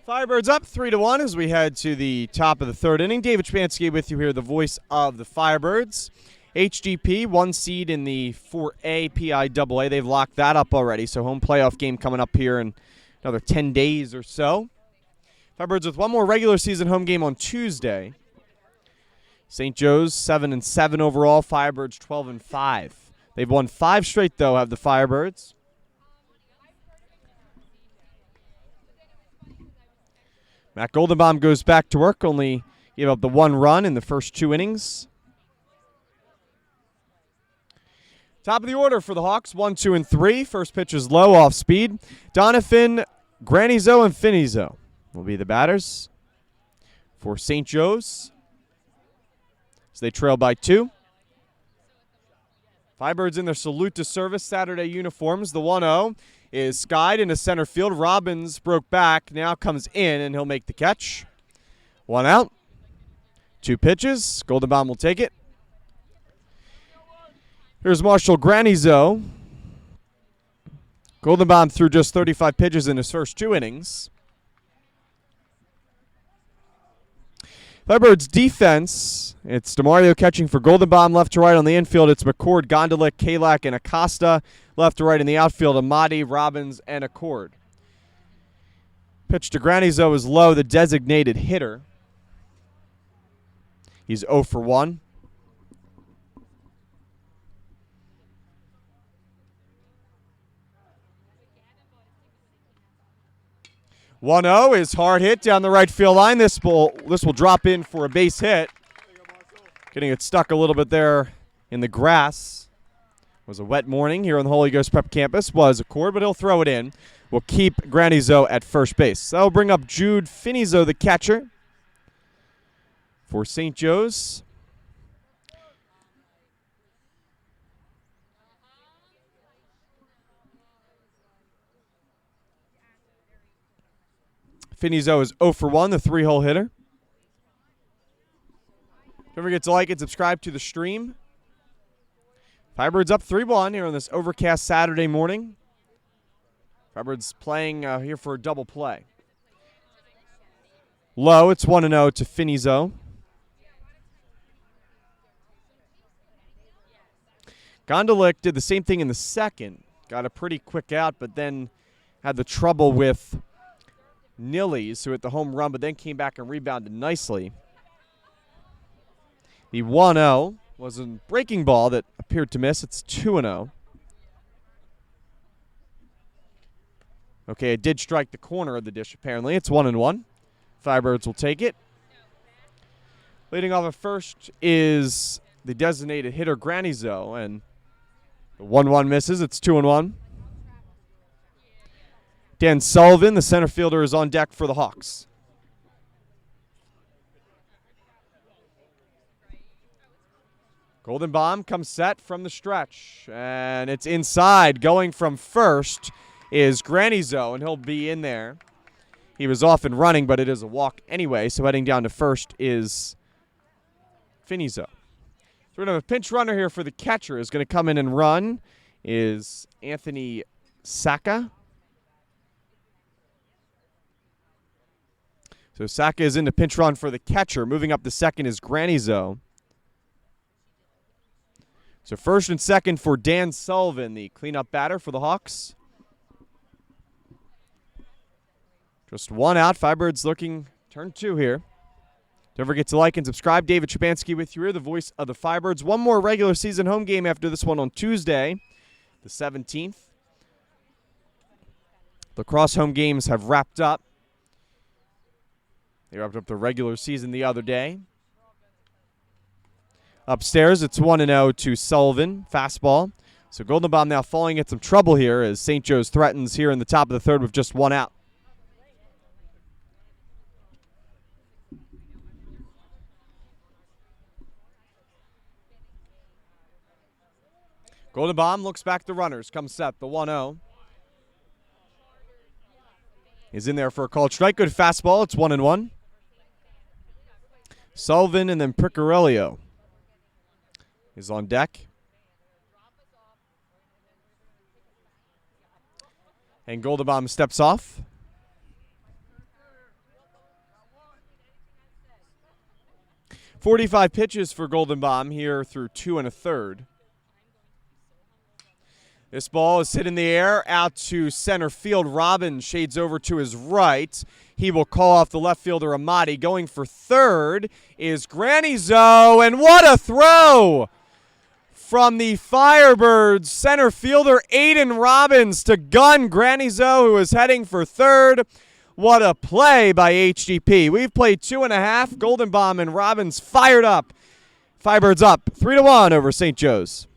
Firebirds up 3-1 as we head to the top of the third inning. David Shapansky with you here, the voice of the Firebirds. HGP, 1 seed in the 4A PIAA. They've locked that up already, so home playoff game coming up here in another 10 days or so. Firebirds with one more regular season home game on Tuesday. St. Joe's 7-7 overall. Firebirds 12-5. They've won 5 straight, though, have the Firebirds. Matt Goldenbaum goes back to work, only gave up the 1 run in the first 2 innings. Top of the order for the Hawks, 1, 2, and 3. First pitch is low, off speed. Donovan, Granizo, and Finizo will be the batters for St. Joe's. So they trail by 2. Firebirds in their salute to service Saturday uniforms. The 1-0 is skied into center field. Robbins broke back, now comes in, and he'll make the catch. 1 out. 2 pitches. Goldenbaum will take it. Here's Marshall Granizo. Goldenbaum threw just 35 pitches in his first 2 innings. Firebirds defense, it's DeMario catching for Goldenbaum left to right on the infield. It's McCord, Gondalik, Kalak, and Acosta. Left to right in the outfield, Amati, Robbins, and Accord. Pitch to Granizo is low, the designated hitter. He's 0 for 1. One-0 is hard hit down the right field line. This will drop in for a base hit. Getting it stuck a little bit there in the grass. It was a wet morning here on the Holy Ghost Prep campus. Was Accord, but he'll throw it in. We'll keep Granizo at first base. That'll bring up Jude Finizo, the catcher, for St. Joe's. Finizo is 0 for 1, the 3-hole hitter. Don't forget to like and subscribe to the stream. Firebirds up 3-1 here on this overcast Saturday morning. Firebirds playing here for a double play. Low, it's 1-0 to Finizo. Gondalik did the same thing in the second. Got a pretty quick out, but then had the trouble with Nillies, who hit the home run, but then came back and rebounded nicely. The 1-0 was a breaking ball that appeared to miss. It's 2-0. Okay, it did strike the corner of the dish, apparently. It's 1-1. Firebirds will take it. Leading off at first is the designated hitter, Granizo, and the 1-1 misses. It's 2-1. Dan Sullivan, the center fielder, is on deck for the Hawks. Goldenbaum comes set from the stretch, and it's inside. Going from first is Granizo, and he'll be in there. He was off and running, but it is a walk anyway, so heading down to first is Finizo. So we're going to have a pinch runner here for the catcher. Is going to come in and run is Anthony Saka. So Saka is in the pinch run for the catcher. Moving up to second is Granizo. So first and second for Dan Sullivan, the cleanup batter for the Hawks. Just 1 out. Firebirds looking turn 2 here. Don't forget to like and subscribe. David Shapansky with you here, the voice of the Firebirds. One more regular season home game after this one on Tuesday, the 17th. Lacrosse home games have wrapped up. They wrapped up the regular season the other day. Upstairs, it's 1-0 to Sullivan. Fastball. So Goldenbaum now falling into some trouble here as St. Joe's threatens here in the top of the third with just 1 out. Goldenbaum looks back the runners. Comes set, the 1-0. Is in there for a called strike. Good fastball. It's 1-1. Sullivan and then Picarello is on deck. And Goldenbaum steps off. 45 pitches for Golden Bomb here through 2 1/3. This ball is hit in the air out to center field. Robbins shades over to his right. He will call off the left fielder Amati. Going for third is Granizo, and what a throw from the Firebirds center fielder Aiden Robbins to gun Granizo, who is heading for third. What a play by HGP. We've played 2.5. Golden Bomb and Robbins fired up. Firebirds up 3-1 over St. Joe's.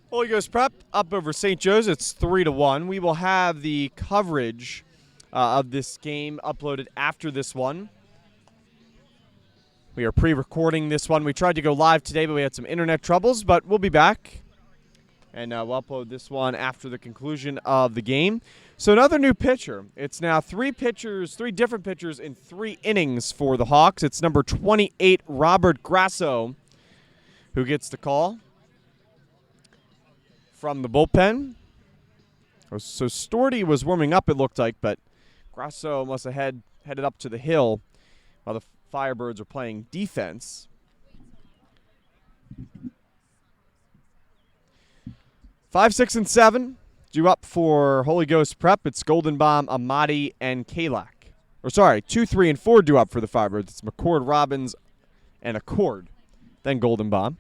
Holy Ghost Prep up over St. Joe's. It's 3-1. We will have the coverage of this game uploaded after this one. We are pre-recording this one. We tried to go live today, but we had some internet troubles, but we'll be back. And we'll upload this one after the conclusion of the game. So another new pitcher. It's now three different pitchers in 3 innings for the Hawks. It's number 28, Robert Grasso, who gets the call from the bullpen. So Storty was warming up, it looked like, but Grasso must have headed up to the hill while the Firebirds are playing defense. 5, 6, and 7 due up for Holy Ghost Prep. It's Golden Bomb, Amati, and Kalak. 2, 3, and 4 due up for the Firebirds. It's McCord, Robbins, and Accord. Then Golden Bomb.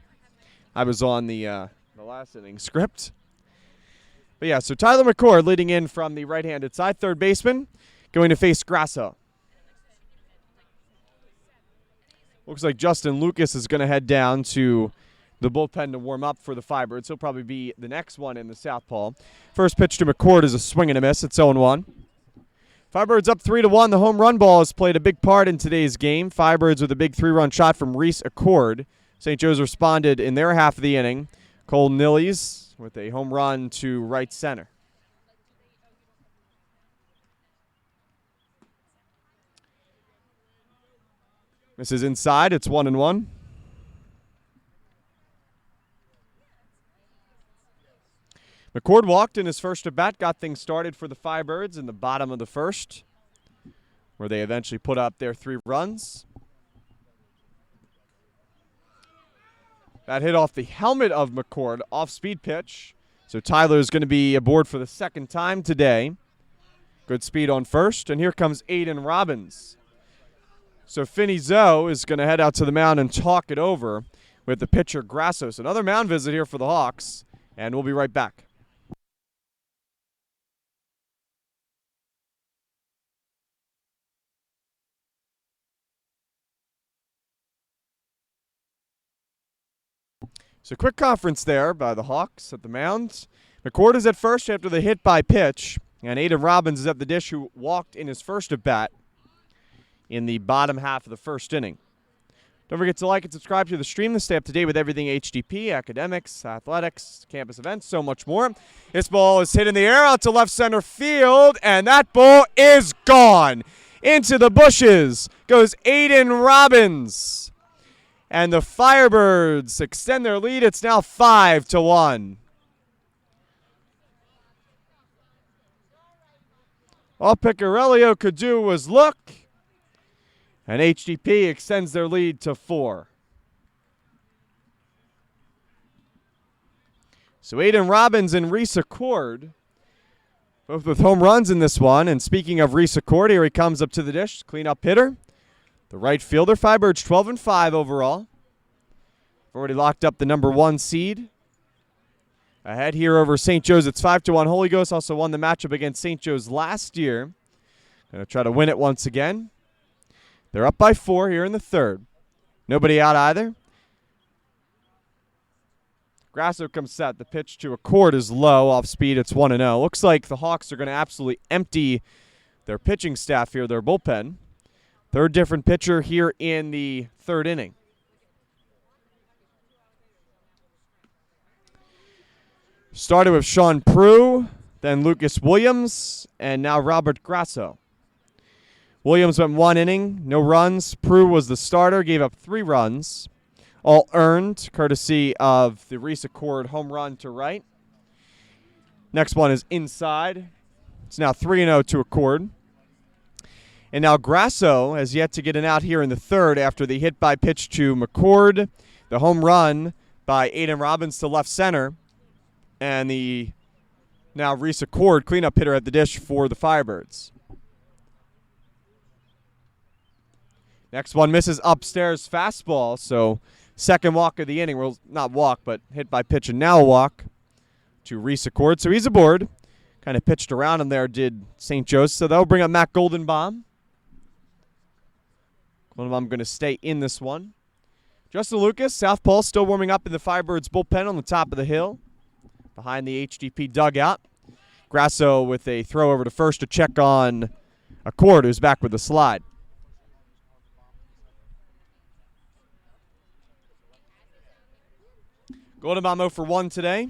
I was on the last inning script. But yeah, so Tyler McCord leading in from the right-handed side, third baseman, going to face Grasso. Looks like Justin Lucas is going to head down to the bullpen to warm up for the Firebirds. He'll probably be the next one in the southpaw. First pitch to McCord is a swing and a miss. It's 0-1. Firebirds up 3-1. The home run ball has played a big part in today's game. Firebirds with a big 3-run shot from Reese Accord. St. Joe's responded in their half of the inning. Cole Nillies with a home run to right center. This is inside. It's 1-1. McCord walked in his first at bat, got things started for the Firebirds in the bottom of the first, where they eventually put up their 3 runs. That hit off the helmet of McCord, off-speed pitch. So Tyler's going to be aboard for the second time today. Good speed on first, and here comes Aiden Robbins. So Finney Zoe is going to head out to the mound and talk it over with the pitcher Grasso. So another mound visit here for the Hawks, and we'll be right back. So quick conference there by the Hawks at the mound. McCord is at first after the hit by pitch, and Aiden Robbins is at the dish, who walked in his first at bat in the bottom half of the first inning. Don't forget to like and subscribe to the stream to stay up to date with everything HGP, academics, athletics, campus events, so much more. This ball is hit in the air out to left center field, and that ball is gone. Into the bushes goes Aiden Robbins. And the Firebirds extend their lead. It's now 5-1. All Piccarello could do was look, and HGP extends their lead to 4. So Aiden Robbins and Reese Accord, both with home runs in this one. And speaking of Reese Accord, here he comes up to the dish, cleanup hitter. The right fielder, Firebirds 12-5 overall. Already locked up the number 1 seed. Ahead here over St. Joe's, it's 5-1. Holy Ghost also won the matchup against St. Joe's last year. Going to try to win it once again. They're up by 4 here in the third. Nobody out either. Grasso comes set. The pitch to Accord is low. Off speed, it's 1-0. Looks like the Hawks are going to absolutely empty their pitching staff here, their bullpen. Third different pitcher here in the third inning. Started with Sean Prue, then Lucas Williams, and now Robert Grasso. Williams went 1 inning, no runs. Prue was the starter, gave up 3 runs. All earned, courtesy of the Reese Accord home run to right. Next one is inside. It's now 3-0 to Accord. And now Grasso has yet to get an out here in the third after the hit by pitch to McCord, the home run by Aiden Robbins to left center, and the now Reese Accord cleanup hitter at the dish for the Firebirds. Next one misses upstairs fastball, so second walk of the inning. Well, not walk, but hit by pitch and now a walk to Reese Accord. So he's aboard. Kind of pitched around him there, did St. Joe's. So that'll bring up Matt Goldenbaum. Goldenbaum going to stay in this one. Justin Lucas, southpaw, still warming up in the Firebirds bullpen on the top of the hill behind the HGP dugout. Grasso with a throw over to first to check on Accord, who's back with the slide. Goldenbaum 0 for 1 today.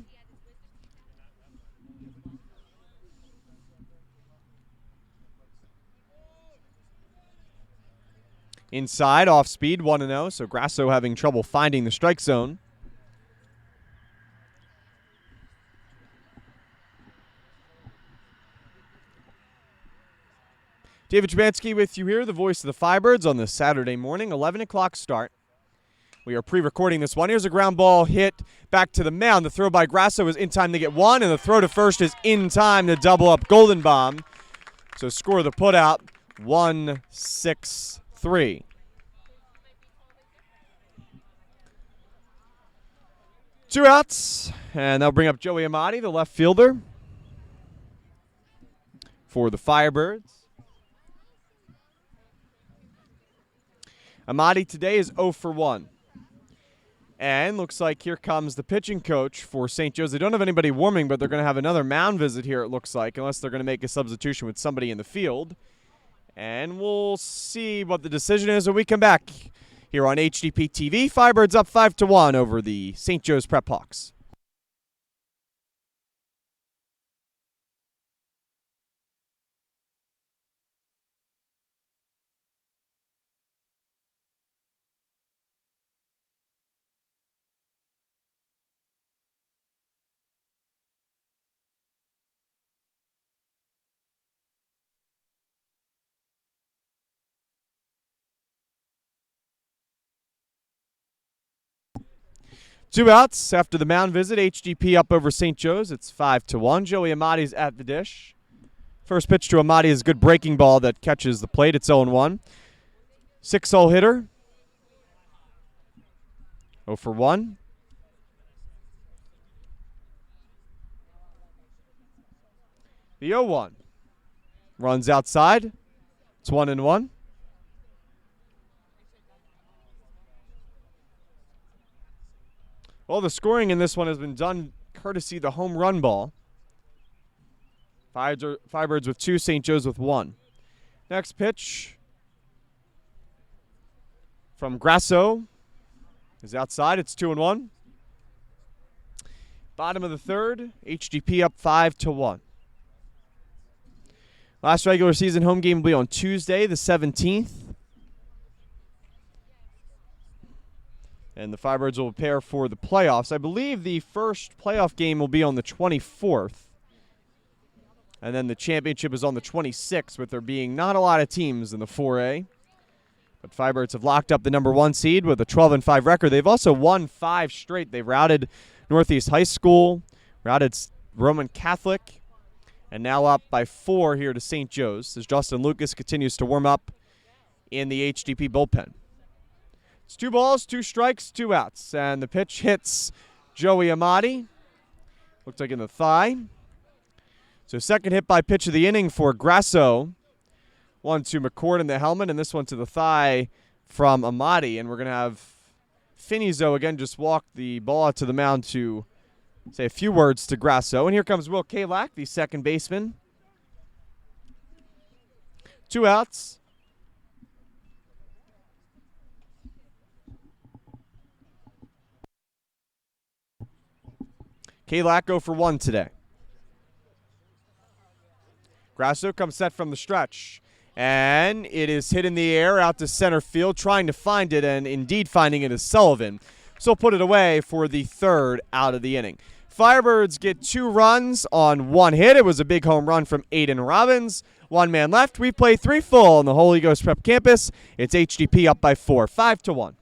Inside, off speed, 1-0. So Grasso having trouble finding the strike zone. David Jabansky with you here, the voice of the Firebirds on this Saturday morning, 11 o'clock start. We are pre-recording this one. Here's a ground ball hit back to the mound. The throw by Grasso is in time to get 1, and the throw to first is in time to double up Goldenbaum. So score the putout, 1-6-3. Two outs, and they'll bring up Joey Amati, the left fielder, for the Firebirds. Amati today is 0 for 1. And looks like here comes the pitching coach for St. Joe's. They don't have anybody warming, but they're going to have another mound visit here, it looks like, unless they're going to make a substitution with somebody in the field. And we'll see what the decision is when we come back here on HGP TV. Firebirds up 5-1 over the St. Joe's Prep Hawks. Two outs after the mound visit. HGP up over St. Joe's. It's 5-1. Joey Amati's at the dish. First pitch to Amati is a good breaking ball that catches the plate. It's 0-1. 6-hole hitter. 0 for 1. The 0-1. Runs outside. It's 1-1. Well, the scoring in this one has been done courtesy the home run ball. Firebirds with 2, St. Joe's with 1. Next pitch from Grasso is outside. It's 2-1. Bottom of the third, HGP up 5-1. Last regular season home game will be on Tuesday, the 17th. And the Firebirds will prepare for the playoffs. I believe the first playoff game will be on the 24th. And then the championship is on the 26th, with there being not a lot of teams in the 4A. But Firebirds have locked up the number 1 seed with a 12-5 record. They've also won 5 straight. They've routed Northeast High School, routed Roman Catholic, and now up by 4 here to St. Joe's as Justin Lucas continues to warm up in the HGP bullpen. It's 2 balls, 2 strikes, 2 outs. And the pitch hits Joey Amati. Looks like in the thigh. So second hit by pitch of the inning for Grasso. One to McCord in the helmet, and this one to the thigh from Amati. And we're going to have Finizo again just walk the ball out to the mound to say a few words to Grasso. And here comes Will Kalak, the second baseman. 2 outs. Kalak 0 for 1 today. Grasso comes set from the stretch. And it is hit in the air out to center field, trying to find it, and indeed finding it is Sullivan. So put it away for the 3rd out of the inning. Firebirds get 2 runs on 1 hit. It was a big home run from Aiden Robbins. 1 man left. We play 3 full on the Holy Ghost Prep campus. It's HGP up by 4, 5-1.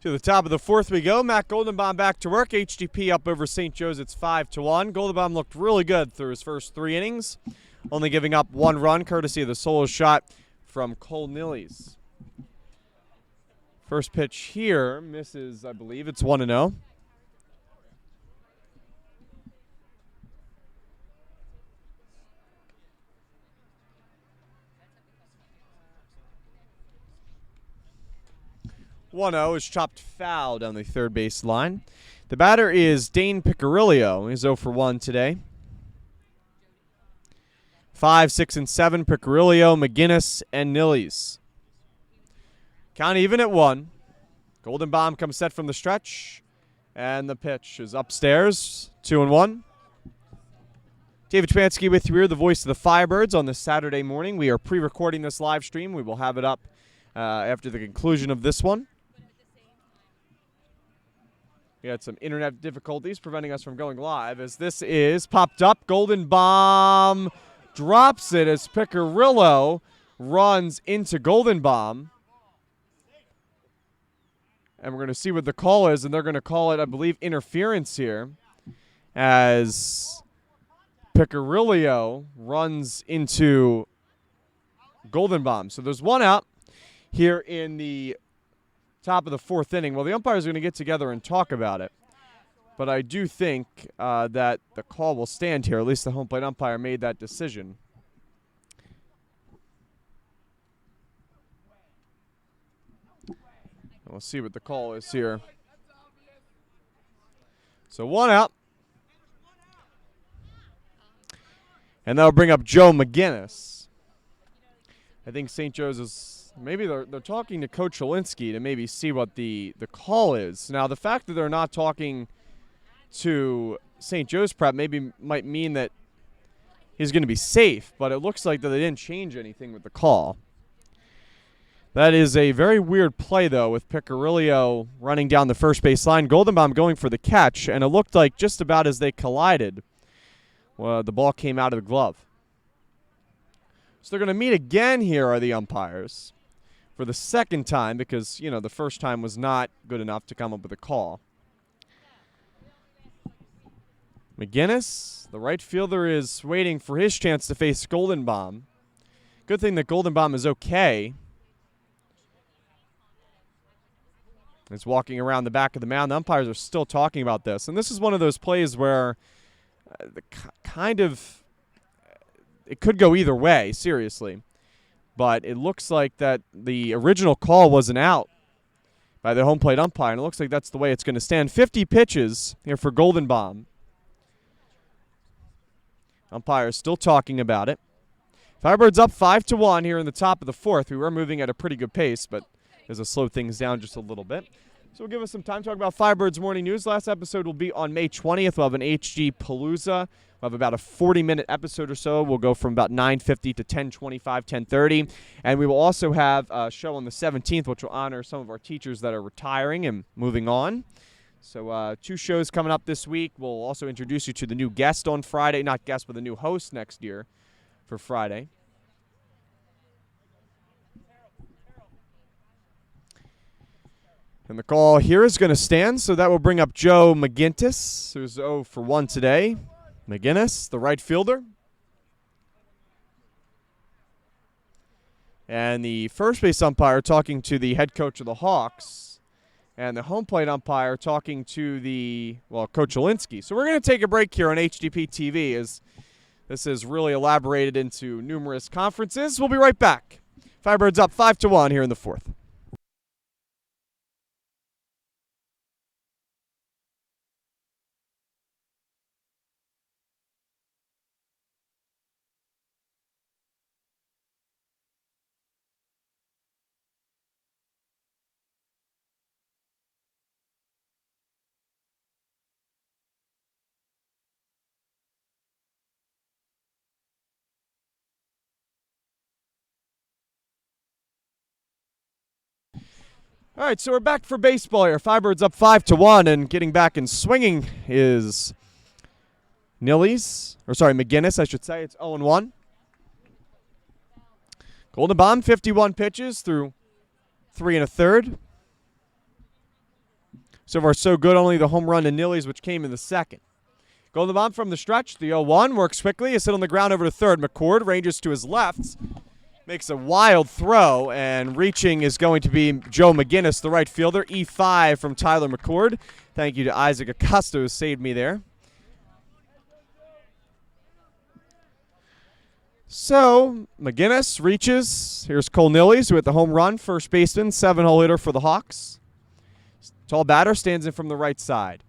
To the top of the 4th we go. Matt Goldenbaum back to work. HGP up over St. Joe's. It's 5-1. Goldenbaum looked really good through his first 3 innings, only giving up 1 run, courtesy of the solo shot from Cole Nillies. First pitch here misses, I believe. It's 1-0. Is chopped foul down the third base line. The batter is Dane Picarillo. He's 0 for 1 today. 5, 6, and 7, Picarillo, McGinnis, and Nillies. Count even at 1. Goldenbaum comes set from the stretch, and the pitch is upstairs, 2-1. David Chpansky with you here, the voice of the Firebirds on this Saturday morning. We are pre-recording this live stream. We will have it up after the conclusion of this one. We had some internet difficulties preventing us from going live as this is popped up. Goldenbaum drops it as Picarillo runs into Goldenbaum. And we're going to see what the call is, and they're going to call it, I believe, interference here as Picarillo runs into Goldenbaum. So there's 1 out here in the top of the 4th inning. Well, the umpires are going to get together and talk about it. But I do think that the call will stand here. At least the home plate umpire made that decision. We'll see what the call is here. So 1 out. And that'll bring up Joe McGinnis. I think St. Joe's is maybe they're talking to Coach Olinsky to maybe see what the call is. Now, the fact that they're not talking to St. Joe's Prep might mean that he's going to be safe, but it looks like that they didn't change anything with the call. That is a very weird play, though, with Picarillo running down the first base line. Goldenbaum going for the catch, and it looked like just about as they collided, well, the ball came out of the glove. So they're going to meet again here, are the umpires, for the second time because, the first time was not good enough to come up with a call. McGinnis, the right fielder, is waiting for his chance to face Goldenbaum. Good thing that Goldenbaum is okay. He's walking around the back of the mound. The umpires are still talking about this. And this is one of those plays where it could go either way, seriously. But it looks like that the original call was an out by the home plate umpire, and it looks like that's the way it's going to stand. 50 pitches here for Goldenbaum. Umpire is still talking about it. Firebirds up 5-1 here in the top of the fourth. We were moving at a pretty good pace, but there's to slow things down just a little bit. So we'll give us some time to talk about Firebirds Morning News. Last episode will be on May 20th. We'll have an HG Palooza. We'll have about a 40-minute episode or so. We'll go from about 9:50 to 10:25, 10:30. And we will also have a show on the 17th, which will honor some of our teachers that are retiring and moving on. So 2 shows coming up this week. We'll also introduce you to the new guest on Friday. Not guest, but the new host next year for Friday. And the call here is going to stand, so that will bring up Joe McGinnis, who's 0 for 1 today. McGinnis, the right fielder. And the first base umpire talking to the head coach of the Hawks. And the home plate umpire talking to Coach Olinsky. So we're going to take a break here on HGP TV as this is really elaborated into numerous conferences. We'll be right back. Firebirds up 5-1 here in the fourth. All right, so we're back for baseball here. Firebirds up 5-1, and getting back and swinging is McGinnis, I should say. It's 0-1. Goldenbaum, 51 pitches through 3 1/3. So far, so good. Only the home run to Nillies, which came in the second. Goldenbaum from the stretch, the 0-1, works quickly. Is hit on the ground over to third. McCord ranges to his left. Makes a wild throw, and reaching is going to be Joe McGinnis, the right fielder. E5 from Tyler McCord. Thank you to Isaac Acosta, who saved me there. So, McGinnis reaches. Here's Cole Nillies, who hit the home run. First baseman, 7-hole hitter for the Hawks. Tall batter stands in from the right side.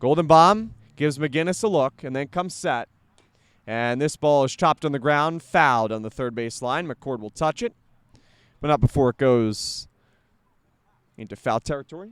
Goldenbaum gives McGinnis a look, and then comes set. And this ball is chopped on the ground, fouled on the third base line. McCord will touch it, but not before it goes into foul territory.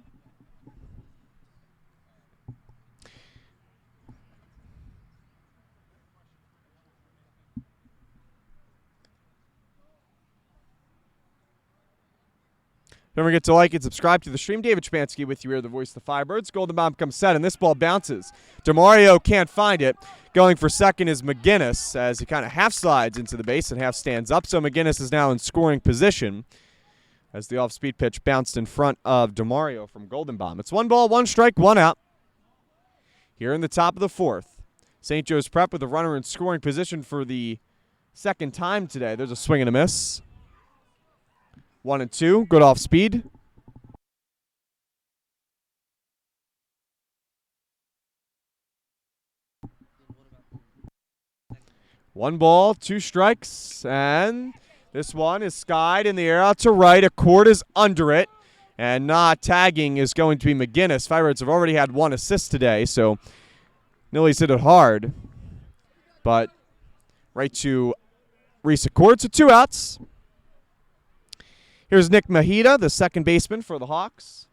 Don't forget to like and subscribe to the stream. David Spansky with you here, the voice of the Firebirds. Goldenbaum comes set, and this ball bounces. DeMario can't find it. Going for second is McGinnis as he kind of half slides into the base and half stands up. So McGinnis is now in scoring position as the off-speed pitch bounced in front of DeMario from Goldenbaum. It's 1 ball, 1 strike, 1 out. Here in the top of the fourth, St. Joe's Prep with a runner in scoring position for the second time today. There's a swing and a miss. 1-2, good off speed. One ball, 2 strikes, and this one is skied in the air out to right. A cord is under it, and not tagging is going to be McGinnis. Firebirds have already had 1 assist today, so Nilly's hit it hard, but right to Reese Accord, so 2 outs. Here's Nick Mahita, the second baseman for the Hawks.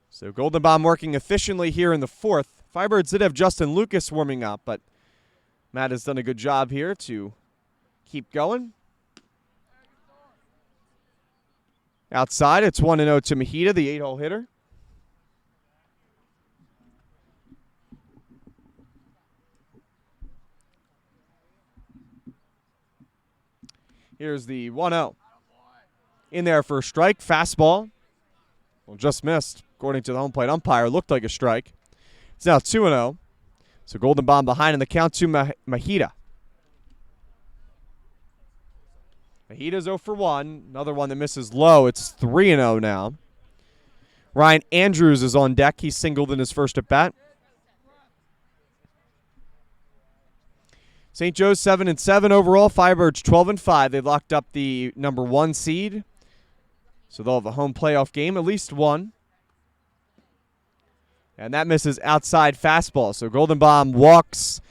So Golden Bomb working efficiently here in the 4th. Firebirds did have Justin Lucas warming up, but Matt has done a good job here to keep going. Outside, it's 1-0 to Mahita, the 8-hole hitter. Here's the 1-0. In there for a strike. Fastball. Well, just missed, according to the home plate umpire. Looked like a strike. It's now 2-0. So Golden Bomb behind in the count to Mahita. Mahita's 0 for 1. Another one that misses low. It's 3-0 now. Ryan Andrews is on deck. He singled in his first at bat. St. Joe's 7-7 overall. Firebirds 12-5. They've locked up the number 1 seed. So they'll have a home playoff game, at least one. And that misses outside fastball. So Golden Bomb walks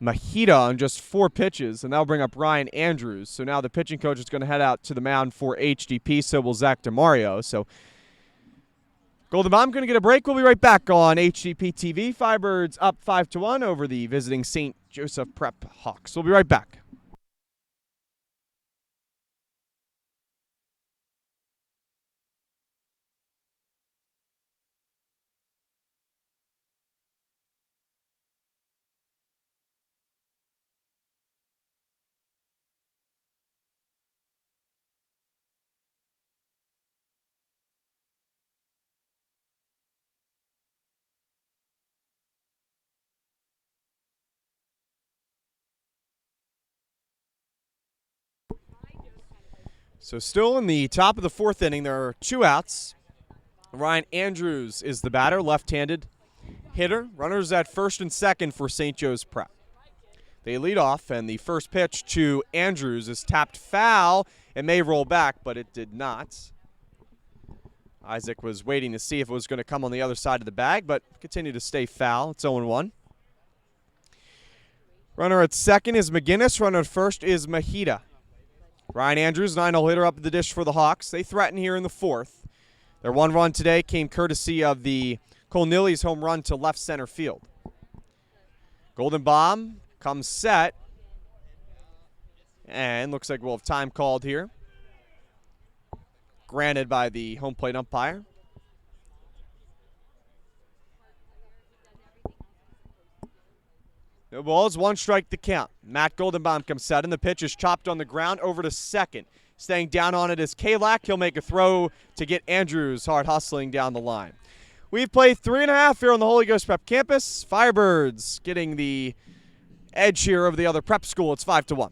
Mahita on just 4 pitches, and that'll bring up Ryan Andrews. So now the pitching coach is going to head out to the mound for HGP, so will Zach DeMario. So Golden Bomb going to get a break. We'll be right back on HGP TV. Firebirds up 5-1 over the visiting St. Joseph Prep Hawks. We'll be right back. So still in the top of the 4th inning, there are 2 outs. Ryan Andrews is the batter, left-handed hitter. Runners at first and second for St. Joe's Prep. They lead off, and the first pitch to Andrews is tapped foul. It may roll back, but it did not. Isaac was waiting to see if it was going to come on the other side of the bag, but continued to stay foul. It's 0-1. Runner at second is McGinnis. Runner at first is Mahita. Ryan Andrews, 9-hole hitter up the dish for the Hawks. They threaten here in the 4th. Their 1 run today came courtesy of the Cole Nilly's home run to left center field. Golden Bomb comes set. And looks like we'll have time called here. Granted by the home plate umpire. No balls, 1 strike to count. Matt Goldenbaum comes set, and the pitch is chopped on the ground over to second. Staying down on it is Kalak. He'll make a throw to get Andrews hard hustling down the line. We've played 3.5 here on the Holy Ghost Prep campus. Firebirds getting the edge here over the other prep school. It's 5-1.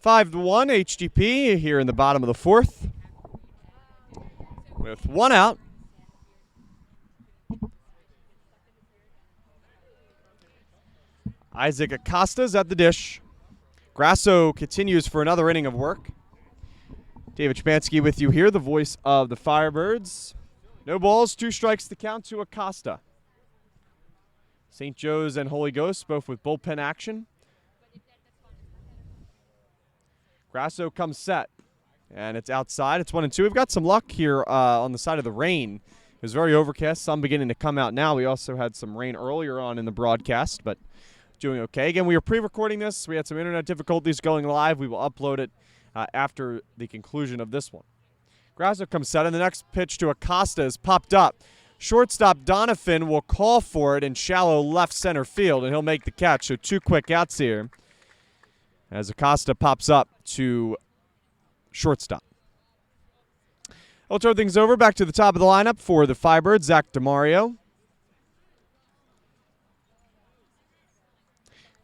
5-1 HGP here in the bottom of the fourth with one out. Isaac Acosta's at the dish. Grasso continues for another inning of work. David Chmansky with you here, the voice of the Firebirds. No balls, 2 strikes to count to Acosta. St. Joe's and Holy Ghost both with bullpen action. Grasso comes set, and it's outside. It's 1-2. We've got some luck here on the side of the rain. It was very overcast, sun beginning to come out now. We also had some rain earlier on in the broadcast, but doing okay. Again, we are pre-recording this. We had some internet difficulties going live. We will upload it after the conclusion of this one. Grasso comes set, and the next pitch to Acosta is popped up. Shortstop Donovan will call for it in shallow left center field, and he'll make the catch. So 2 quick outs here as Acosta pops up to shortstop. I'll turn things over back to the top of the lineup for the Firebirds, Zach DeMario.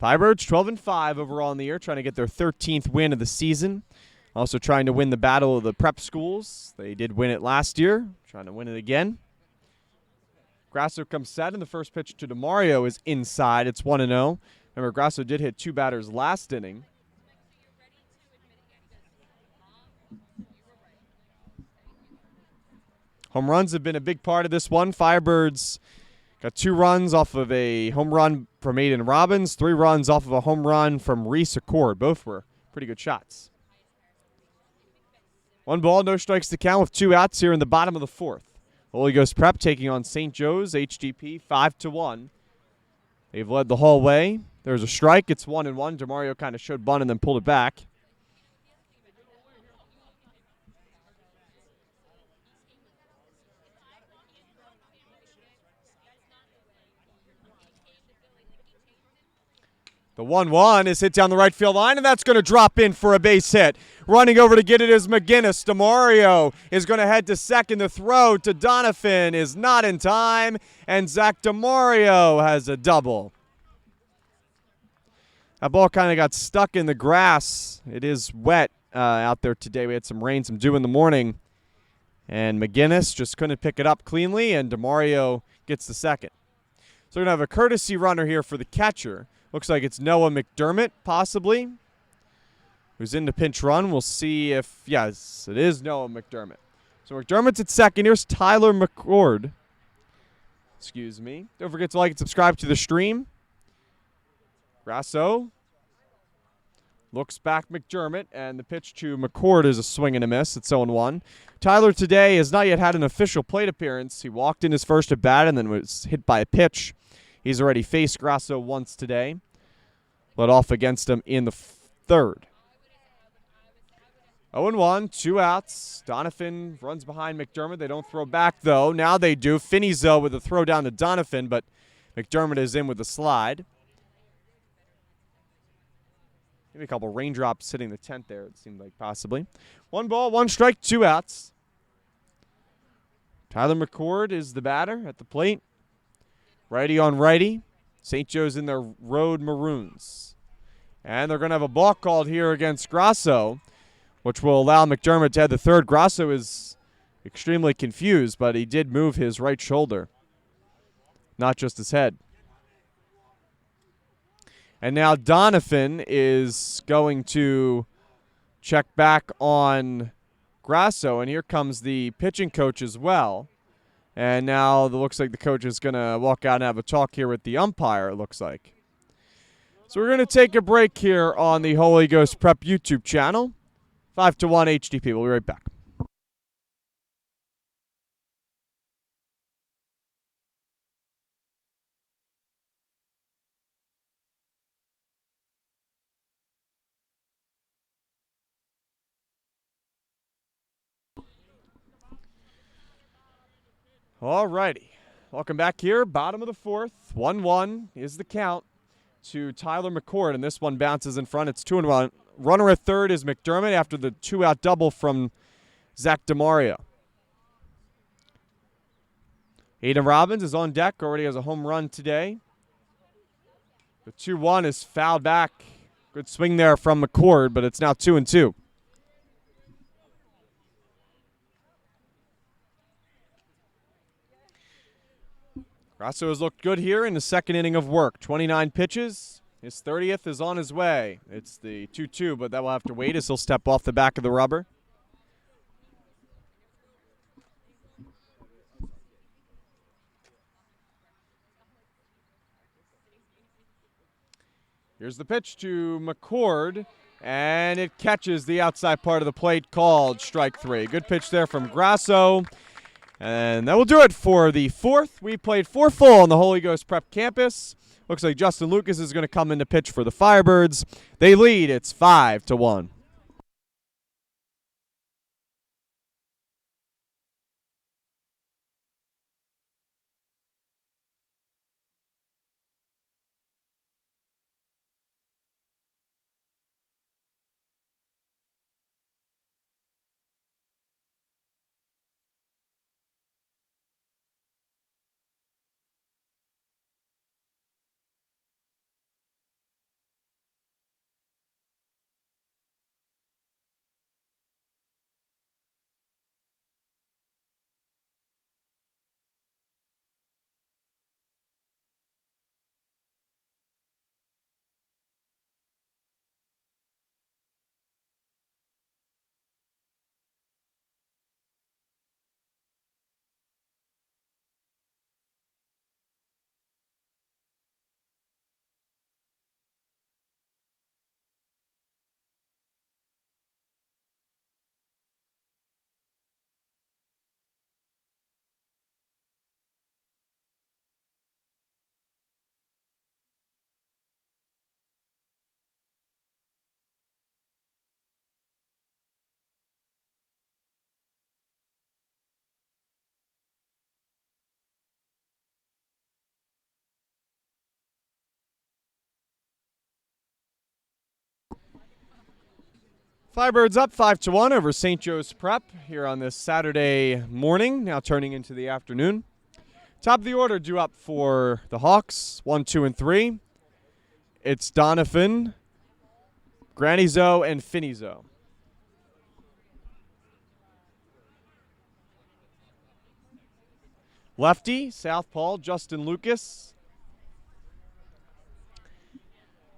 Firebirds 12-5 overall in the year, trying to get their 13th win of the season. Also trying to win the battle of the prep schools. They did win it last year, trying to win it again. Grasso comes set, and the first pitch to DeMario is inside. It's 1-0. Remember, Grasso did hit 2 batters last inning. Home runs have been a big part of this one. Firebirds got 2 runs off of a home run from Aiden Robbins, 3 runs off of a home run from Reese Accord. Both were pretty good shots. 1 ball, no strikes to count with 2 outs here in the bottom of the fourth. HolyGhostPrep taking on St. Joe's, HGP, 5-1. They've led the whole way. There's a strike. It's 1-1. DeMario kind of showed bunt and then pulled it back. The 1-1 is hit down the right field line, and that's going to drop in for a base hit. Running over to get it is McGinnis. DeMario is going to head to second. The throw to Donovan is not in time, and Zach DeMario has a double. That ball kind of got stuck in the grass. It is wet out there today. We had some rain, some dew in the morning, and McGinnis just couldn't pick it up cleanly, and DeMario gets the second. So we're going to have a courtesy runner here for the catcher. Looks like it's Noah McDermott, possibly, who's in the pinch run. We'll see if, yes, it is Noah McDermott. So McDermott's at second. Here's Tyler McCord. Excuse me. Don't forget to like and subscribe to the stream. Grasso looks back McDermott, and the pitch to McCord is a swing and a miss. It's 0-1. Tyler today has not yet had an official plate appearance. He walked in his first at bat and then was hit by a pitch. He's already faced Grasso once today. Led off against him in the third. 0-1, 2 outs. Donovan runs behind McDermott. They don't throw back, though. Now they do. Finizzo with a throw down to Donovan, but McDermott is in with a slide. Maybe a couple raindrops hitting the tent there, it seemed like, possibly. 1 ball, 1 strike, 2 outs. Tyler McCord is the batter at the plate. Righty on righty. St. Joe's in their road maroons. And they're going to have a balk called here against Grasso, which will allow McDermott to head the third. Grasso is extremely confused, but he did move his right shoulder, not just his head. And now Donovan is going to check back on Grasso, and here comes the pitching coach as well. And now it looks like the coach is going to walk out and have a talk here with the umpire, it looks like. So we're going to take a break here on the Holy Ghost Prep YouTube channel. 5-1 HGP. We'll be right back. All righty. Welcome back here. Bottom of the fourth. 1-1 is the count to Tyler McCord, and this one bounces in front. It's 2-1. Runner at third is McDermott after the 2-out double from Zach DeMario. Aiden Robbins is on deck. Already has a home run today. The 2-1 is fouled back Good swing there from McCord, but it's now 2-2. Grasso has looked good here in the second inning of work. 29 pitches. His 30th is on his way. It's the 2-2, but that will have to wait as he'll step off the back of the rubber. Here's the pitch to McCord, and it catches the outside part of the plate, called strike 3. Good pitch there from Grasso. And that will do it for the fourth. We played 4 full on the Holy Ghost Prep campus. Looks like Justin Lucas is going to come in to pitch for the Firebirds. They lead. It's 5-1. Firebirds up 5-1 over St. Joe's Prep here on this Saturday morning, now turning into the afternoon. Top of the order due up for the Hawks, 1, 2, and 3. It's Donovan, Granizo, and Finizo. Lefty, southpaw, Justin Lucas.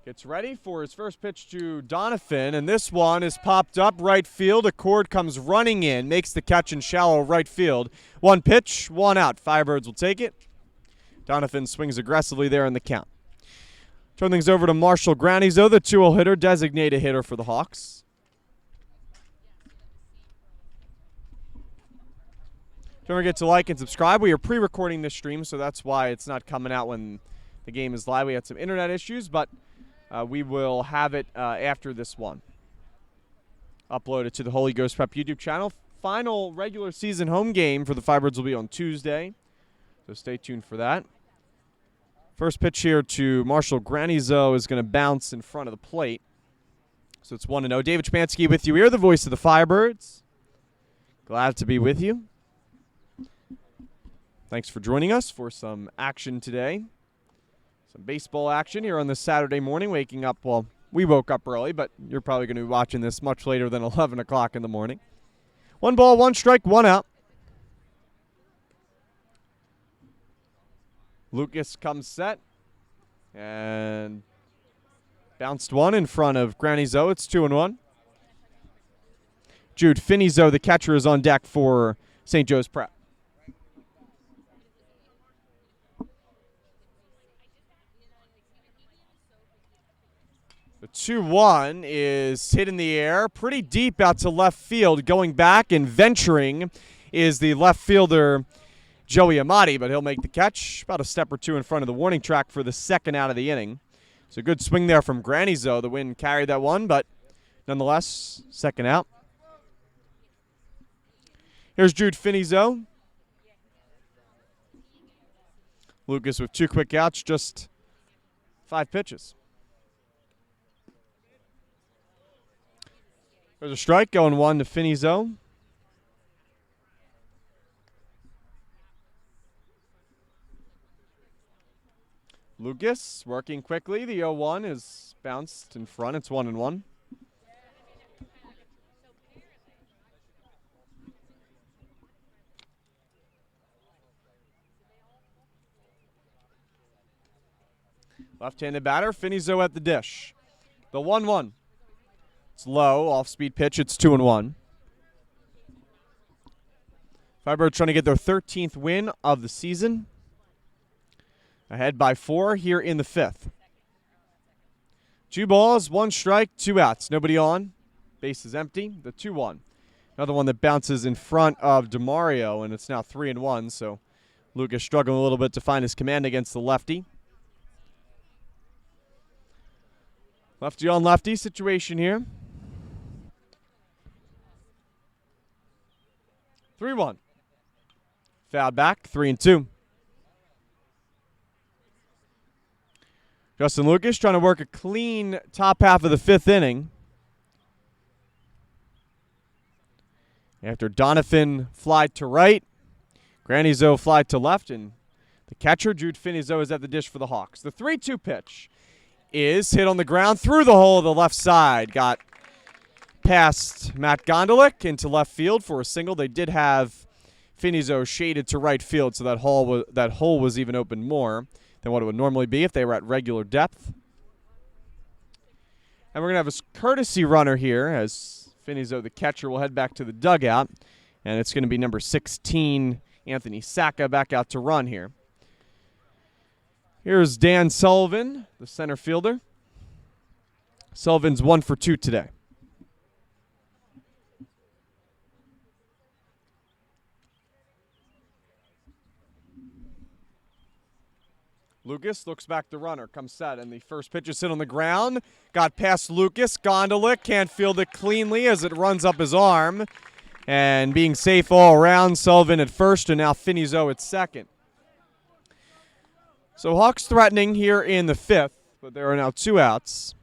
Gets ready for his first pitch to Donovan, and this one is popped up right field. A cord comes running in, makes the catch in shallow right field. 1 pitch, 1 out. Firebirds will take it. Donovan swings aggressively there in the count. Turn things over to Marshall Granizo, the 2-0 hitter, designated hitter for the Hawks. Don't forget to like and subscribe. We are pre-recording this stream, so that's why it's not coming out when the game is live. We had some internet issues, but we will have it after this one. Upload it to the Holy Ghost Prep YouTube channel. Final regular season home game for the Firebirds will be on Tuesday, so stay tuned for that. First pitch here to Marshall Granizo is going to bounce in front of the plate. So it's 1-0. David Chpansky with you here, the voice of the Firebirds. Glad to be with you. Thanks for joining us for some action today. Some baseball action here on this Saturday morning, waking up, well, we woke up early, but you're probably going to be watching this much later than 11 o'clock in the morning. 1 ball, 1 strike, 1 out. Lucas comes set and bounced one in front of Granizo. It's 2-1. Jude Finizo, the catcher, is on deck for St. Joe's Prep. The 2-1 is hit in the air, pretty deep out to left field. Going back and venturing is the left fielder, Joey Amati, but he'll make the catch about a step or two in front of the warning track for the second out of the inning. So good swing there from Granizo. The wind carried that one, but nonetheless, second out. Here's Jude Finizo. Lucas with 2 quick outs, just 5 pitches. There's a strike, going 1 to Finizo. Lucas working quickly. The 0-1 is bounced in front. It's 1-1. Left-handed batter, Finizo at the dish. The 1-1. It's low, off-speed pitch. It's 2-1. Firebirds trying to get their 13th win of the season. Ahead by 4 here in the 5th. 2 balls, 1 strike, 2 outs. Nobody on. Base is empty. The 2-1. Another one that bounces in front of DeMario, and it's now 3-1. So Lucas struggling a little bit to find his command against the lefty. Lefty on lefty situation here. 3-1. Fouled back, 3-2. Justin Lucas trying to work a clean top half of the 5th inning. After Donovan flied to right, Granizo flied to left, and the catcher, Jude Finizo, is at the dish for the Hawks. The 3-2 pitch is hit on the ground through the hole of the left side. Got past Matt Gondolick into left field for a single. They did have Finizo shaded to right field, so that hole was even open more than what it would normally be if they were at regular depth. And we're going to have a courtesy runner here as Finizo, the catcher, will head back to the dugout. And it's going to be number 16, Anthony Sacca, back out to run here. Here's Dan Sullivan, the center fielder. Sullivan's 1 for 2 today. Lucas looks back the runner, comes set, and the first pitch is hit on the ground. Got past Lucas. Gondolick can't field it cleanly as it runs up his arm. And being safe all around, Sullivan at first, and now Finizo at second. So Hawks threatening here in the 5th, but there are now 2 outs.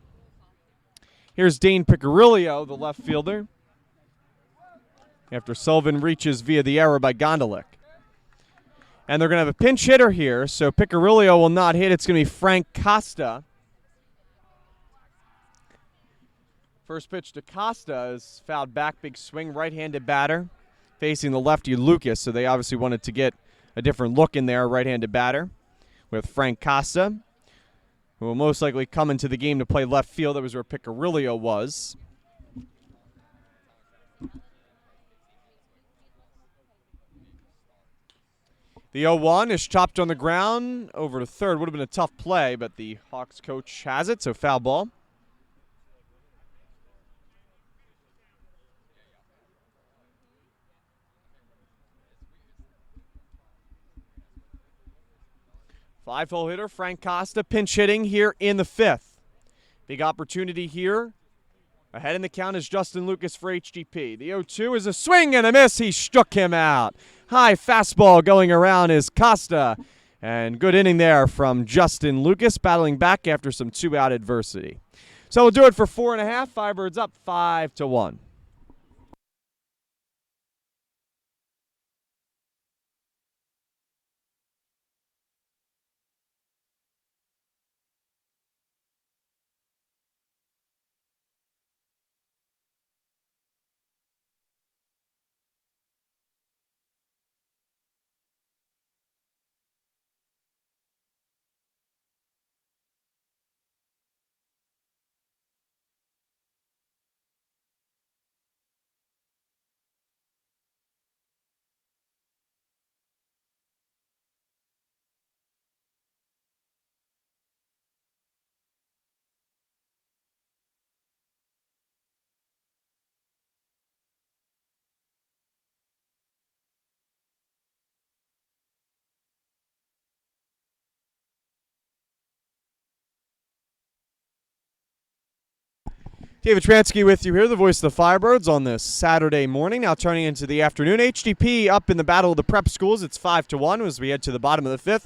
Here's Dane Picarillo, the left fielder, after Sullivan reaches via the error by Gondolick. And they're going to have a pinch hitter here, so Picarillo will not hit. It's going to be Frank Costa. First pitch to Costa is fouled back, big swing, right-handed batter, facing the lefty Lucas, so they obviously wanted to get a different look in there, right-handed batter, with Frank Costa, who will most likely come into the game to play left field. That was where Picarillo was. The 0-1 is chopped on the ground over to third. Would have been a tough play, but the Hawks coach has it, so foul ball. Five-hole hitter Frank Costa pinch hitting here in the 5th. Big opportunity here. Ahead in the count is Justin Lucas for HGP. The 0-2 is a swing and a miss. He struck him out. High fastball going around is Costa. And good inning there from Justin Lucas, battling back after some 2-out adversity. So we'll do it for 4.5. Firebirds up 5-1. David Transky with you here, the voice of the Firebirds on this Saturday morning. Now turning into the afternoon. HGP up in the battle of the prep schools. It's 5-1 as we head to the bottom of the 5th.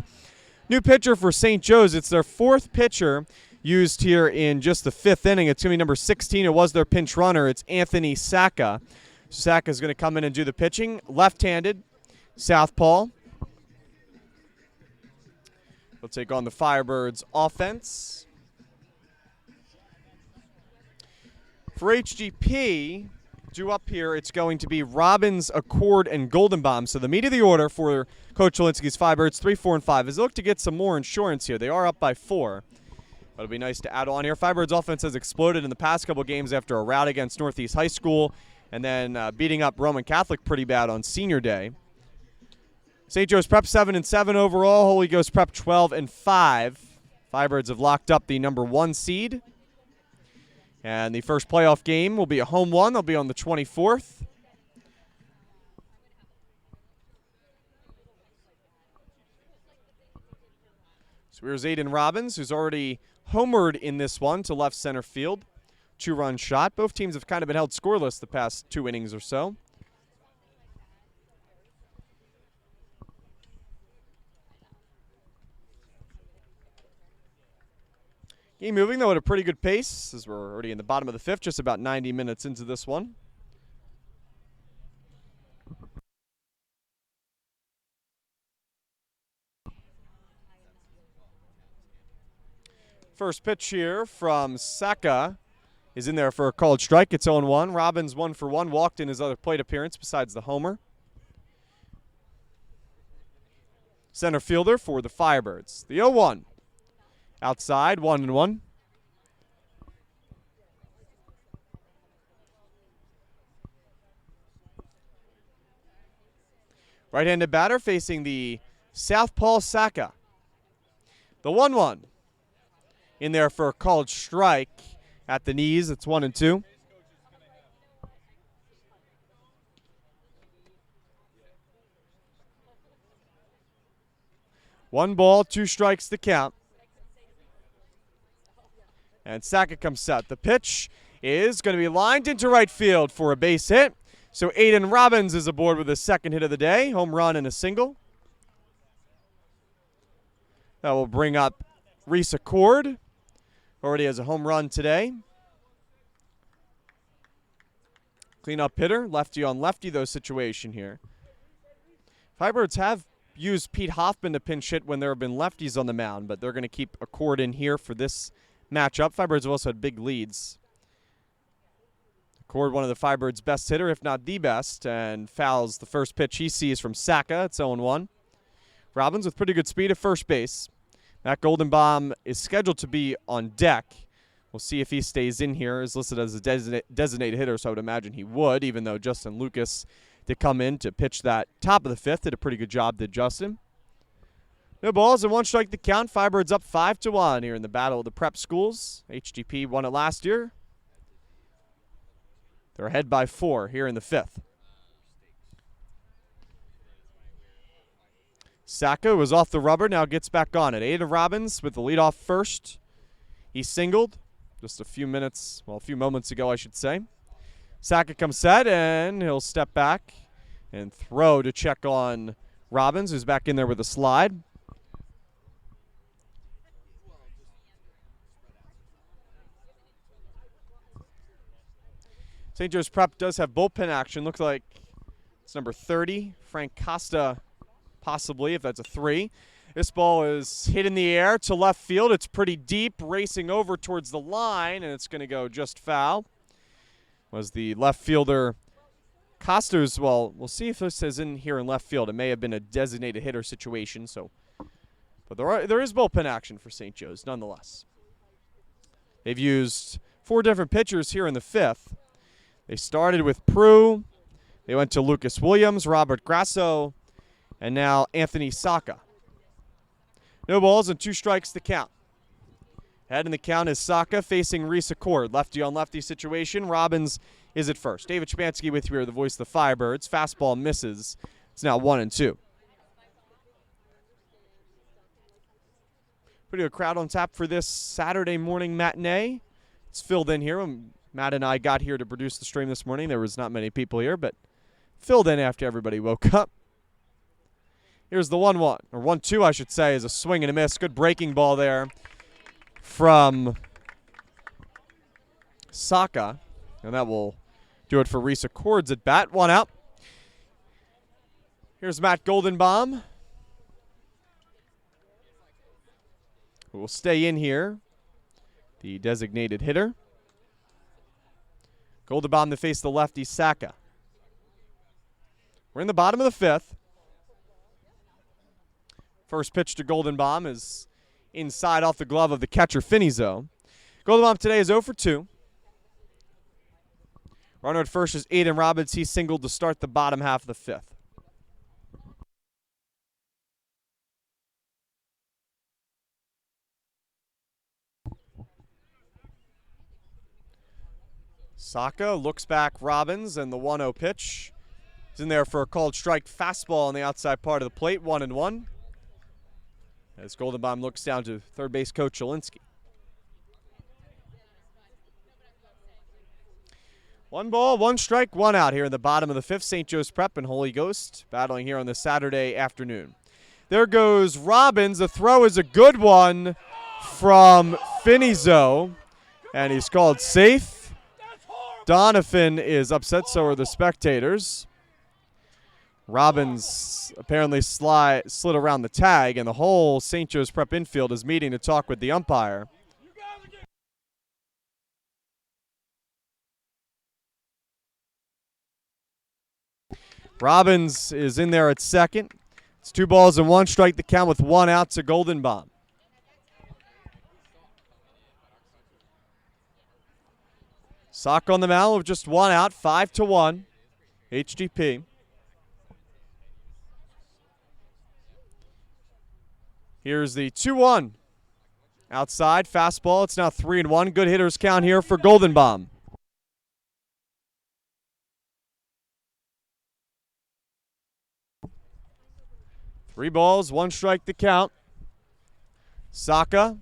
New pitcher for St. Joe's. It's their 4th pitcher used here in just the 5th inning. It's going to be number 16. It was their pinch runner. It's Anthony Sacca. Sacca's going to come in and do the pitching. Left-handed, southpaw. They'll take on the Firebirds offense. For HGP, due up here, it's going to be Robbins, Accord, and Golden Bomb. So the meat of the order for Coach Cholinsky's Firebirds, 3, 4, and 5, is look to get some more insurance here. They are up by 4. But it'll be nice to add on here. Firebirds offense has exploded in the past couple games after a rout against Northeast High School and then beating up Roman Catholic pretty bad on Senior Day. St. Joe's Prep 7-7 overall. Holy Ghost Prep 12-5. Firebirds have locked up the number 1 seed. And the first playoff game will be a home one. They'll be on the 24th. So here's Aiden Robbins, who's already homered in this one to left center field. 2-run shot. Both teams have kind of been held scoreless the past 2 innings or so. Game moving, though, at a pretty good pace, as we're already in the bottom of the 5th, just about 90 minutes into this one. First pitch here from Saka is in there for a called strike. It's 0-1. Robbins 1 for 1, walked in his other plate appearance besides the homer. Center fielder for the Firebirds. The 0-1. Outside, 1-1. Right-handed batter facing the southpaw Saka. The 1-1. In there for a called strike at the knees. It's 1-2. One ball, 2 strikes to count. And Saka comes set. The pitch is going to be lined into right field for a base hit. So Aiden Robbins is aboard with his second hit of the day. Home run and a single. That will bring up Reese Accord. Already has a home run today. Cleanup hitter, lefty on lefty, though, situation here. Firebirds have used Pete Hoffman to pinch hit when there have been lefties on the mound, but they're going to keep Accord in here for this matchup. Firebirds have also had big leads. Accord, one of the Firebirds' best hitter, if not the best, and fouls the first pitch he sees from Saka. It's 0-1. Robbins with pretty good speed at first base. That Golden Bomb is scheduled to be on deck. We'll see if he stays in here. Is listed as a designated hitter, so I would imagine he would, even though Justin Lucas did come in to pitch that top of the 5th. Did a pretty good job, did Justin. No balls and 1 strike to count. Firebirds up 5-1 here in the battle of the prep schools. HGP won it last year. They're ahead by 4 here in the 5th. Saka was off the rubber, now gets back on it. Aiden Robbins with the leadoff first. He singled just a few moments ago, I should say. Saka comes set, and he'll step back and throw to check on Robbins, who's back in there with a slide. St. Joe's Prep does have bullpen action. Looks like it's number 30, Frank Costa, possibly, if that's a 3. This ball is hit in the air to left field. It's pretty deep, racing over towards the line, and it's going to go just foul. Was the left fielder Costa's, well, we'll see if this is in here in left field. It may have been a designated hitter situation, but there is bullpen action for St. Joe's nonetheless. They've used 4 different pitchers here in the 5th. They started with Prue. They went to Lucas Williams, Robert Grasso, and now Anthony Saka. No balls and 2 strikes to count. Head in the count is Saka facing Reese Accord. Lefty on lefty situation. Robbins is at first. David Shapansky with you here, the voice of the Firebirds. Fastball misses. It's now 1-2. Pretty good crowd on tap for this Saturday morning matinee. It's filled in here. When Matt and I got here to produce the stream this morning, there was not many people here, but filled in after everybody woke up. Here's the 1-1, or 1-2, I should say, is a swing and a miss. Good breaking ball there from Saka, and that will do it for Reese Accords at bat. 1 out. Here's Matt Goldenbaum. who will stay in here, the designated hitter. Goldenbaum to face the lefty, Saka. We're in the bottom of the fifth. First pitch to Goldenbaum is inside off the glove of the catcher, Finizo. Goldenbaum today is 0 for 2. Runner at first is Aiden Robbins. He singled to start the bottom half of the fifth. Saka looks back Robbins, and the 1-0 pitch is in there for a called strike fastball on the outside part of the plate, 1-1. As Goldenbaum looks down to third base coach Jelinski. 1 ball, 1 strike, 1 out here in the bottom of the fifth. St. Joe's Prep and Holy Ghost battling here on this Saturday afternoon. There goes Robbins. The throw is a good one from Finizo, and he's called safe. Donovan is upset, so are the spectators. Robbins apparently slid around the tag, and the whole St. Joe's Prep infield is meeting to talk with the umpire. Robbins is in there at second. It's 2 balls and 1 strike, the count with 1 out to Goldenbaum. Sock on the mound with just 1 out, 5-1. HGP. Here's the 2-1. Outside, fastball. It's now 3-1. Good hitters count here for Goldenbaum. Three balls, 1 strike the count. Saka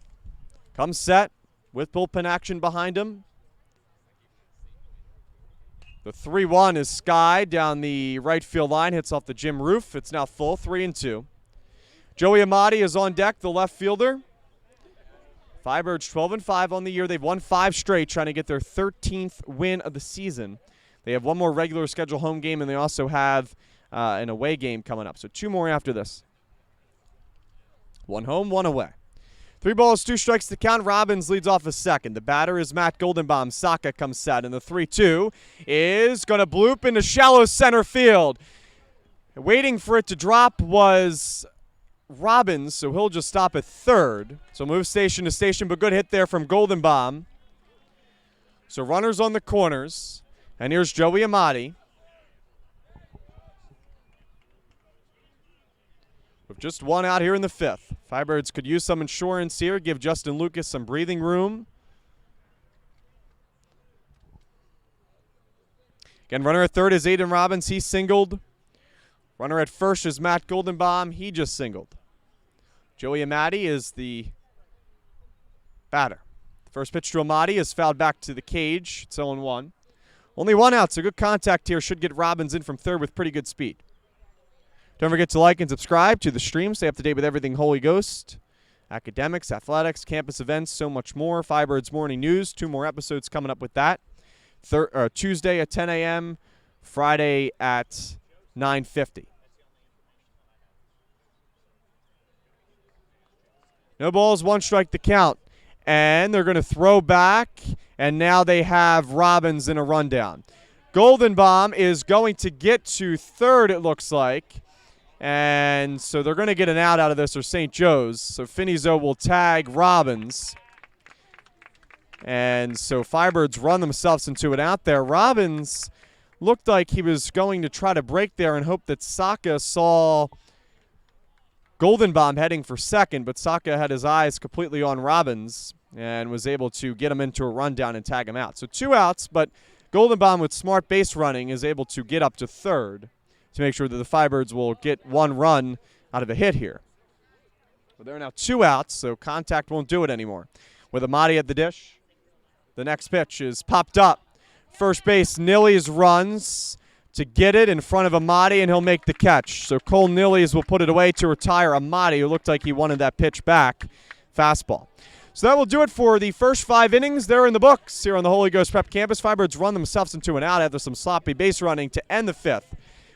comes set with bullpen action behind him. The 3-1 is Sky down the right field line, hits off the gym roof. It's now full, 3-2. Joey Amati is on deck, the left fielder. Firebirds 12-5 on the year. They've won 5 straight, trying to get their 13th win of the season. They have 1 more regular schedule home game, and they also have an away game coming up. So 2 more after this. 1 home, 1 away. 3 balls, 2 strikes to count. Robbins leads off a second. The batter is Matt Goldenbaum. Saka comes set, and the 3-2 is going to bloop into shallow center field. Waiting for it to drop was Robbins, so he'll just stop at third. So move station to station, but good hit there from Goldenbaum. So runners on the corners, and here's Joey Amati. With just 1 out here in the fifth. Firebirds could use some insurance here, give Justin Lucas some breathing room. Again, runner at third is Aiden Robbins. He singled. Runner at first is Matt Goldenbaum. He just singled. Joey Amati is the batter. The first pitch to Amati is fouled back to the cage. It's 0-1. Only 1 out, so good contact here. Should get Robbins in from third with pretty good speed. Don't forget to like and subscribe to the stream. Stay up to date with everything Holy Ghost. Academics, athletics, campus events, so much more. Firebirds Morning News. 2 more episodes coming up with that. Tuesday at 10 a.m., Friday at 9:50. No balls, 1 strike to count. And they're going to throw back, and now they have Robbins in a rundown. Goldenbaum is going to get to third, it looks like. And so they're going to get an out of this, or St. Joe's. So Finizo will tag Robbins. And so Firebirds run themselves into an out there. Robbins looked like he was going to try to break there and hope that Saka saw Goldenbaum heading for second, but Saka had his eyes completely on Robbins and was able to get him into a rundown and tag him out. So 2 outs, but Goldenbaum with smart base running is able to get up to third to make sure that the Firebirds will get 1 run out of a hit here. But there are now 2 outs, so contact won't do it anymore. With Amati at the dish, the next pitch is popped up. First base, Nillies runs to get it in front of Amati, and he'll make the catch. So Cole Nillies will put it away to retire Amati, who looked like he wanted that pitch back. Fastball. So that will do it for the first 5 innings. They're in the books here on the Holy Ghost Prep campus. Firebirds run themselves into an out after some sloppy base running to end the 5th.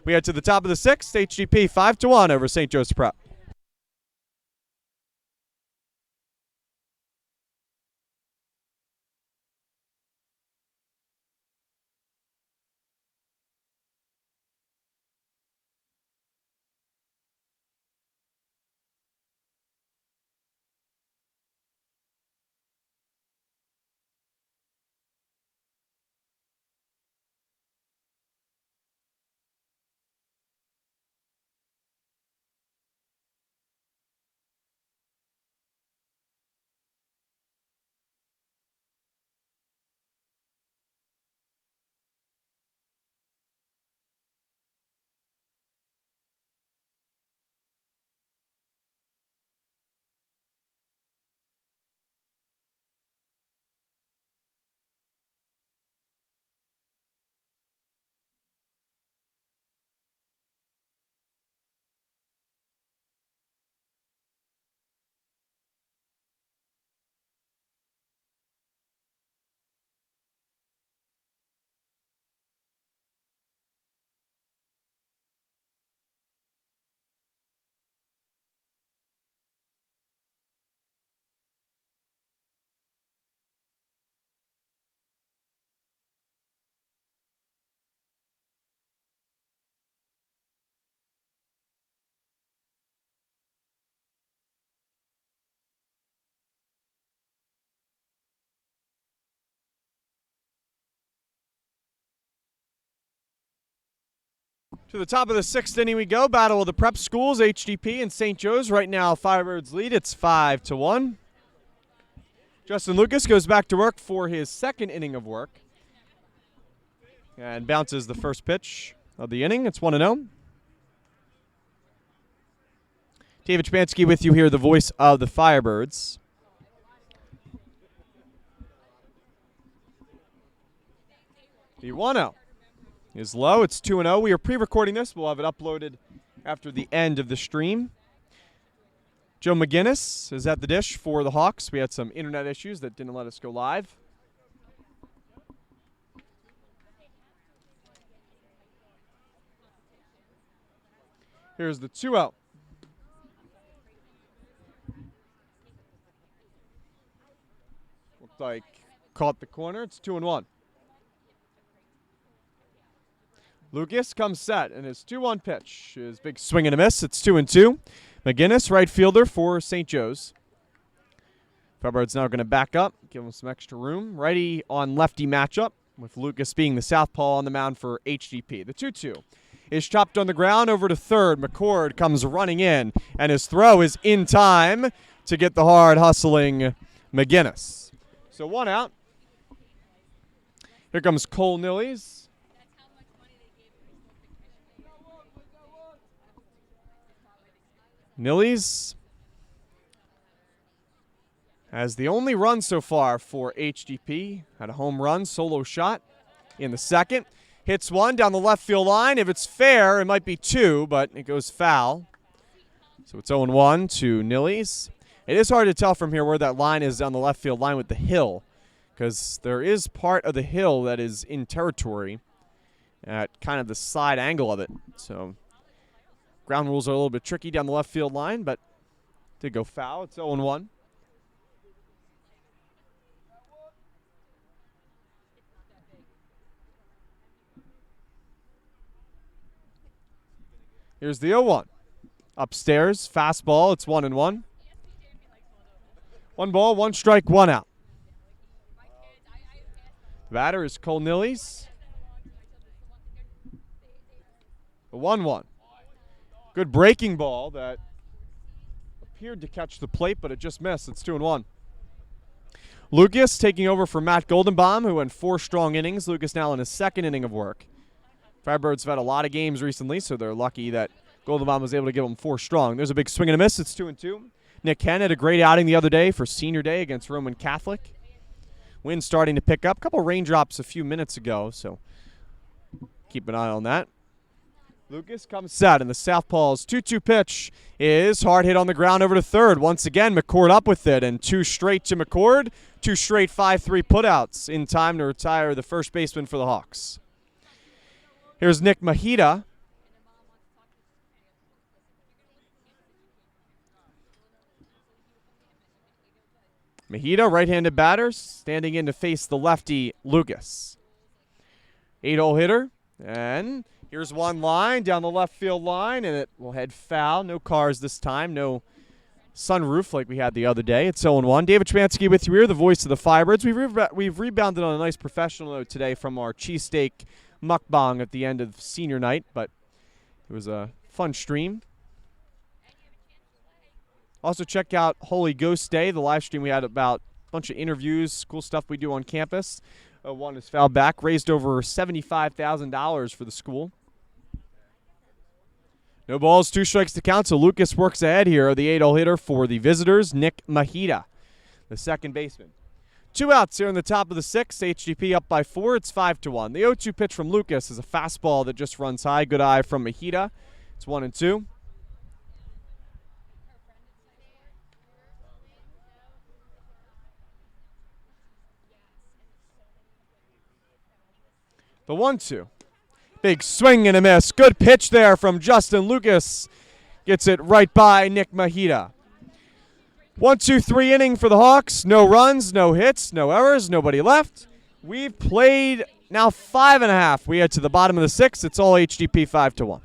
We head to the top of the 6th. HGP 5-1 over St. Joe's Prep. To the top of the 6th inning we go. Battle of the prep schools, HGP and St. Joe's. Right now, Firebirds lead. It's 5-1. Justin Lucas goes back to work for his 2nd inning of work. And bounces the first pitch of the inning. It's 1-0. David Chmansky with you here, the voice of the Firebirds. The 1-0 is low. It's 2-0. We are pre-recording this. We'll have it uploaded after the end of the stream. Joe McGinnis is at the dish for the Hawks. We had some internet issues that didn't let us go live. Here's the 2-0. Looked like caught the corner. It's 2-1. Lucas comes set, and his 2-1 pitch is big swing and a miss. It's 2-2. McGinnis, right fielder for St. Joe's. Firebirds now going to back up, give him some extra room. Righty on lefty matchup, with Lucas being the southpaw on the mound for HGP. The 2-2 is chopped on the ground over to third. McCord comes running in, and his throw is in time to get the hard hustling McGinnis. So 1 out. Here comes Cole Nillies. Nillies has the only run so far for HGP. Had a home run, solo shot in the 2nd. Hits one down the left field line. If it's fair, it might be 2, but it goes foul. So it's 0-1 to Nillies. It is hard to tell from here where that line is on the left field line with the hill, because there is part of the hill that is in territory at kind of the side angle of it. So ground rules are a little bit tricky down the left field line, but did go foul. It's 0-1. Here's the 0-1. Upstairs, fastball. It's 1-1. 1 ball, 1 strike, 1 out. The batter is Cole Nillies. The 1-1. Good breaking ball that appeared to catch the plate, but it just missed. It's 2-1. Lucas taking over for Matt Goldenbaum, who went 4 strong innings. Lucas now in his 2nd inning of work. Firebirds have had a lot of games recently, so they're lucky that Goldenbaum was able to give them 4 strong. There's a big swing and a miss. It's 2-2. Nick Henn had a great outing the other day for Senior Day against Roman Catholic. Wind starting to pick up. A couple raindrops a few minutes ago, so keep an eye on that. Lucas comes set, and the southpaw's 2-2 pitch is hard hit on the ground over to third. Once again, McCord up with it, and 2 straight to McCord. 2 straight 5-3 putouts in time to retire the first baseman for the Hawks. Here's Nick Mahita. Mahita, right-handed batter, standing in to face the lefty Lucas. 8-hole hitter, and here's one line down the left field line, and it will head foul. No cars this time, no sunroof like we had the other day. It's 0-1. David Chmansky with you here, the voice of the Firebirds. We've rebounded on a nice professional note today from our cheesesteak mukbang at the end of senior night, but it was a fun stream. Also check out Holy Ghost Day, the live stream we had about a bunch of interviews, cool stuff we do on campus. One is fouled back, raised over $75,000 for the school. No balls, 2 strikes to count, so Lucas works ahead here. The 8-hole hitter for the visitors, Nick Mahita, the 2nd baseman. 2 outs here in the top of the 6th. HGP up by 4. It's 5-1. The 0-2 pitch from Lucas is a fastball that just runs high. Good eye from Mahita. It's 1-2. The 1-2. Big swing and a miss. Good pitch there from Justin Lucas. Gets it right by Nick Mahita. 1-2-3 inning for the Hawks. No runs, no hits, no errors, nobody left. We've played now 5.5. We head to the bottom of the 6th. It's all HGP 5-1.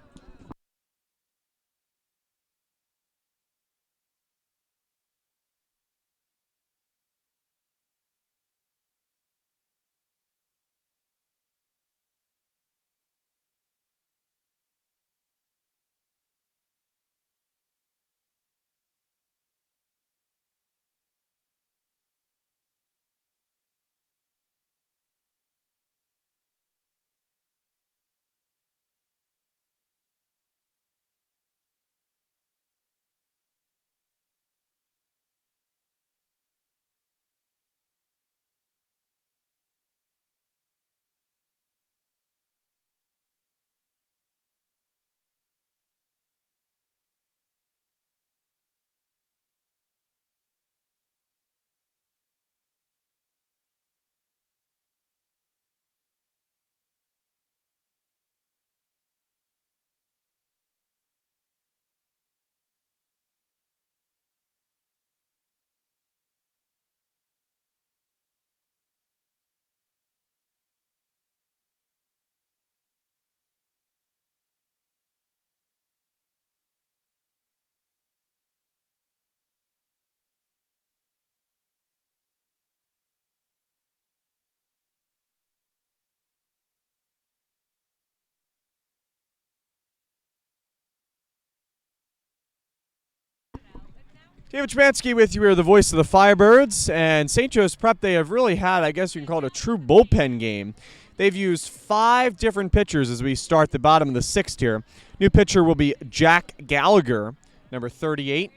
David Chmansky with you here, the voice of the Firebirds. And St. Joe's Prep, they have really had, I guess you can call it a true bullpen game. They've used 5 different pitchers as we start the bottom of the 6th here. New pitcher will be Jack Gallagher, number 38,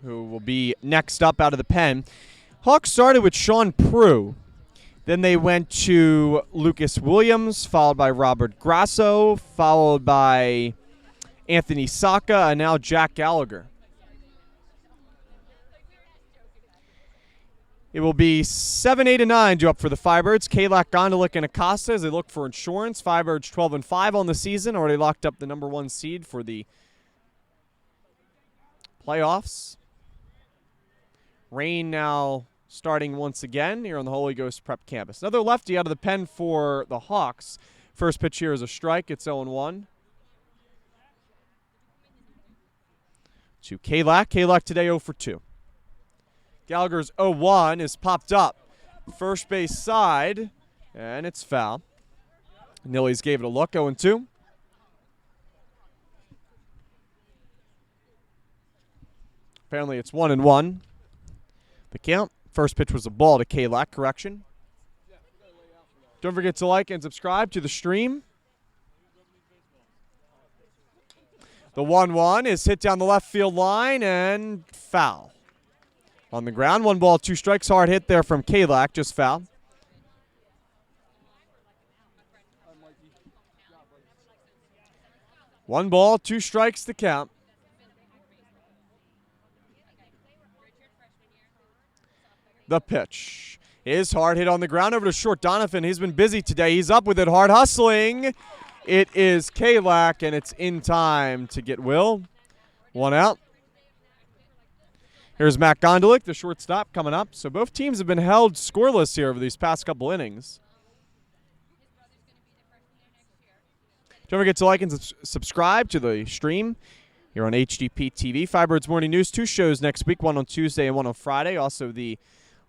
who will be next up out of the pen. Hawks started with Sean Prue. Then they went to Lucas Williams, followed by Robert Grasso, followed by Anthony Saka, and now Jack Gallagher. It will be 7, 8, and 9 due up for the Firebirds. Kalak, Gondolick, and Acosta as they look for insurance. Firebirds 12-5 on the season, already locked up the number 1 seed for the playoffs. Rain now starting once again here on the Holy Ghost Prep campus. Another lefty out of the pen for the Hawks. First pitch here is a strike. It's 0-1. To Kalak. Kalak today 0 for 2. Gallagher's 0-1 is popped up. First base side, and it's foul. Nillies gave it a look, 0-2. Apparently it's 1-1. The count. First pitch was a ball to Kalak, correction. Don't forget to like and subscribe to the stream. The 1-1 is hit down the left field line and foul. On the ground, 1 ball, 2 strikes. Hard hit there from Kalak, just foul. One ball, 2 strikes to count. The pitch is hard hit on the ground over to short. Donovan, he's been busy today. He's up with it, hard hustling. It is Kalak, and it's in time to get Will. 1 out. Here's Matt Gondolick, the shortstop, coming up. So both teams have been held scoreless here over these past couple innings. Don't forget to like and subscribe to the stream here on HGP TV. Firebirds Morning News, 2 shows next week, 1 on Tuesday and 1 on Friday. Also the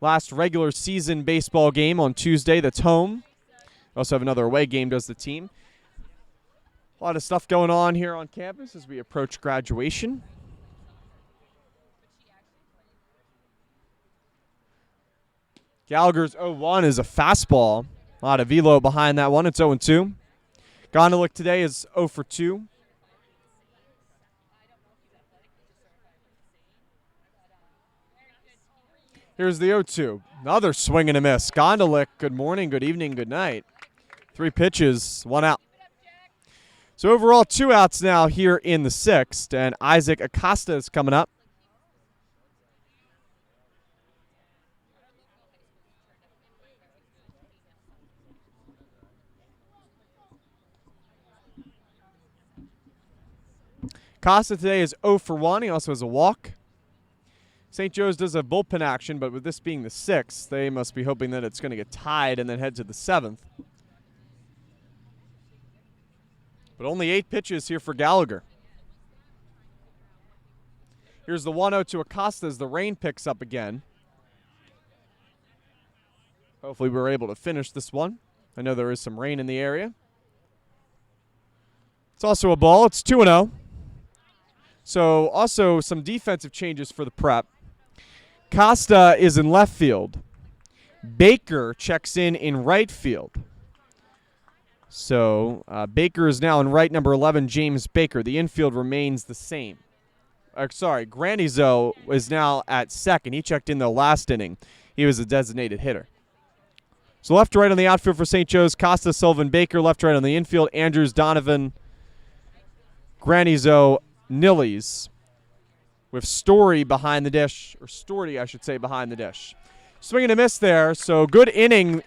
last regular season baseball game on Tuesday that's home. Also have another away game, does the team. A lot of stuff going on here on campus as we approach graduation. Gallagher's 0-1 is a fastball. A lot of velo behind that one. It's 0-2. Gondolick today is 0 for 2. Here's the 0-2. Another swing and a miss. Gondolick, good morning, good evening, good night. 3 pitches, 1 out. So overall, 2 outs now here in the 6th, and Isaac Acosta is coming up. Acosta today is 0 for 1. He also has a walk. St. Joe's does have bullpen action, but with this being the 6th, they must be hoping that it's going to get tied and then head to the 7th. But only 8 pitches here for Gallagher. Here's the 1-0 to Acosta as the rain picks up again. Hopefully we're able to finish this one. I know there is some rain in the area. It's also a ball. It's 2-0. So also some defensive changes for the Prep. Costa is in left field. Baker checks in right field. So Baker is now in right, number 11, James Baker. The infield remains the same. Granizo is now at second. He checked in the last inning. He was a designated hitter. So left to right on the outfield for St. Joe's, Costa, Sullivan, Baker. Left to right on the infield, Andrews, Donovan, Granizo, Nillies, with Story behind the dish, or Storty, I should say, behind the dish. Swing and a miss there, so good inning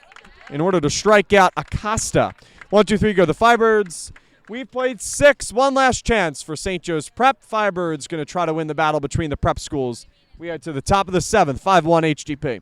in order to strike out Acosta. 1, 2, 3, go the Firebirds. We've played 6. One last chance for St. Joe's Prep. Firebirds going to try to win the battle between the prep schools. We head to the top of the 7th, 5-1 HGP.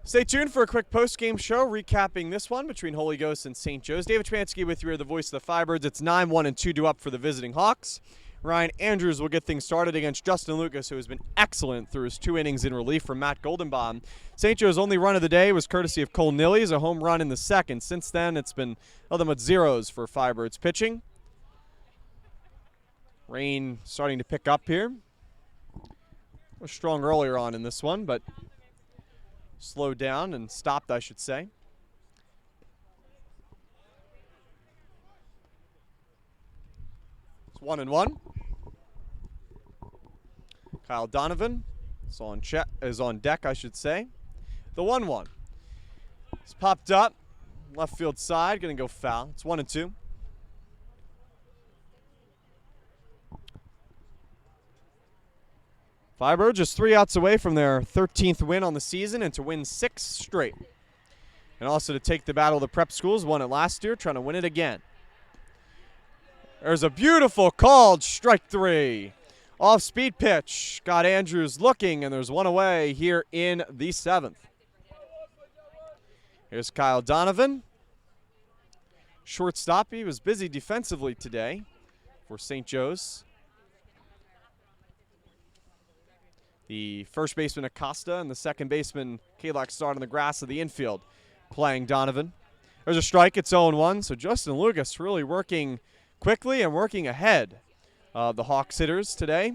Stay tuned for a quick post-game show recapping this one between Holy Ghost and St. Joe's. David Chmansky with you, the voice of the Firebirds. It's 9-1 and 2 up for the visiting Hawks. Ryan Andrews will get things started against Justin Lucas, who has been excellent through his 2 innings in relief from Matt Goldenbaum. St. Joe's only run of the day was courtesy of Cole Nillies, a home run in the second. Since then, it's been nothing but zeros for Firebirds pitching. Rain starting to pick up here. Was strong earlier on in this one, but slowed down and stopped, I should say. It's 1-1. Kyle Donovan is on deck, I should say. The 1-1. It's popped up. Left field side, going to go foul. It's 1-2. Firebirds just 3 outs away from their 13th win on the season and to win 6 straight. And also to take the battle of the prep schools, won it last year, trying to win it again. There's a beautiful called strike 3. Off-speed pitch. Got Andrews looking, and there's one away here in the 7th. Here's Kyle Donovan. Shortstop. He was busy defensively today for St. Joe's. The first baseman Acosta and the second baseman Kalak start on the grass of the infield playing Donovan. There's a strike. It's 0-1. So Justin Lucas really working quickly and working ahead of the Hawks hitters today.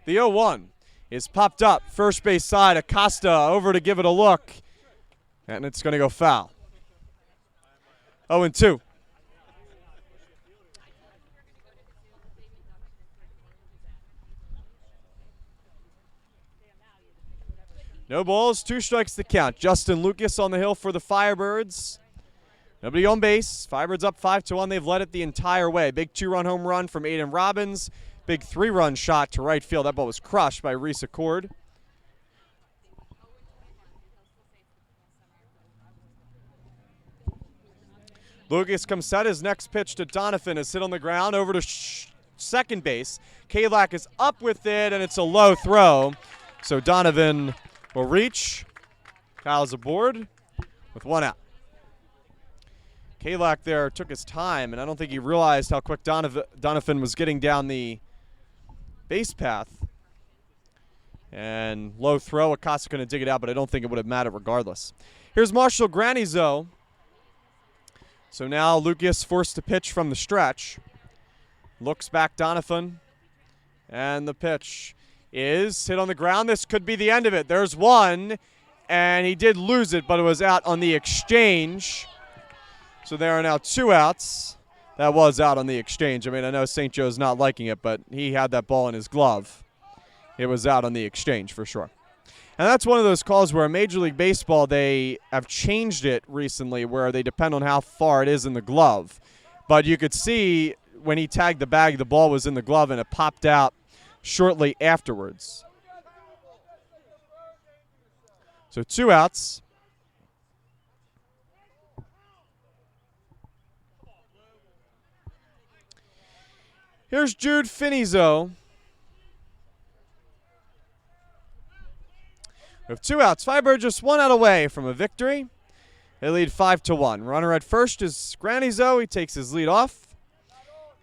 The 0-1 is popped up. First base side. Acosta over to give it a look. And it's going to go foul. 0-2. No balls, 2 strikes to count. Justin Lucas on the hill for the Firebirds. Nobody on base. Firebirds up 5-1. They've led it the entire way. Big 2-run home run from Aiden Robbins. Big 3-run shot to right field. That ball was crushed by Reese Accord. Lucas comes set. His next pitch to Donovan is hit on the ground over to second base. Kalak is up with it, and it's a low throw. So Donovan will reach. Kyle's aboard with 1 out. Kalak there took his time, and I don't think he realized how quick Donovan was getting down the base path. And low throw. Acosta going to dig it out, but I don't think it would have mattered regardless. Here's Marshall Granizo. So now Lucas forced to pitch from the stretch. Looks back Donovan. And the pitch is hit on the ground. This could be the end of it. There's one, and he did lose it, but it was out on the exchange. So there are now 2 outs. That was out on the exchange. I mean, I know St. Joe's not liking it, but he had that ball in his glove. It was out on the exchange for sure. And that's one of those calls where Major League Baseball, they have changed it recently where they depend on how far it is in the glove. But you could see when he tagged the bag, the ball was in the glove, and it popped out shortly afterwards. So 2 outs. Here's Jude Finizo. We have 2 outs. Firebirds just 1 out away from a victory. They lead 5-1. Runner at first is Granizo. He takes his lead off.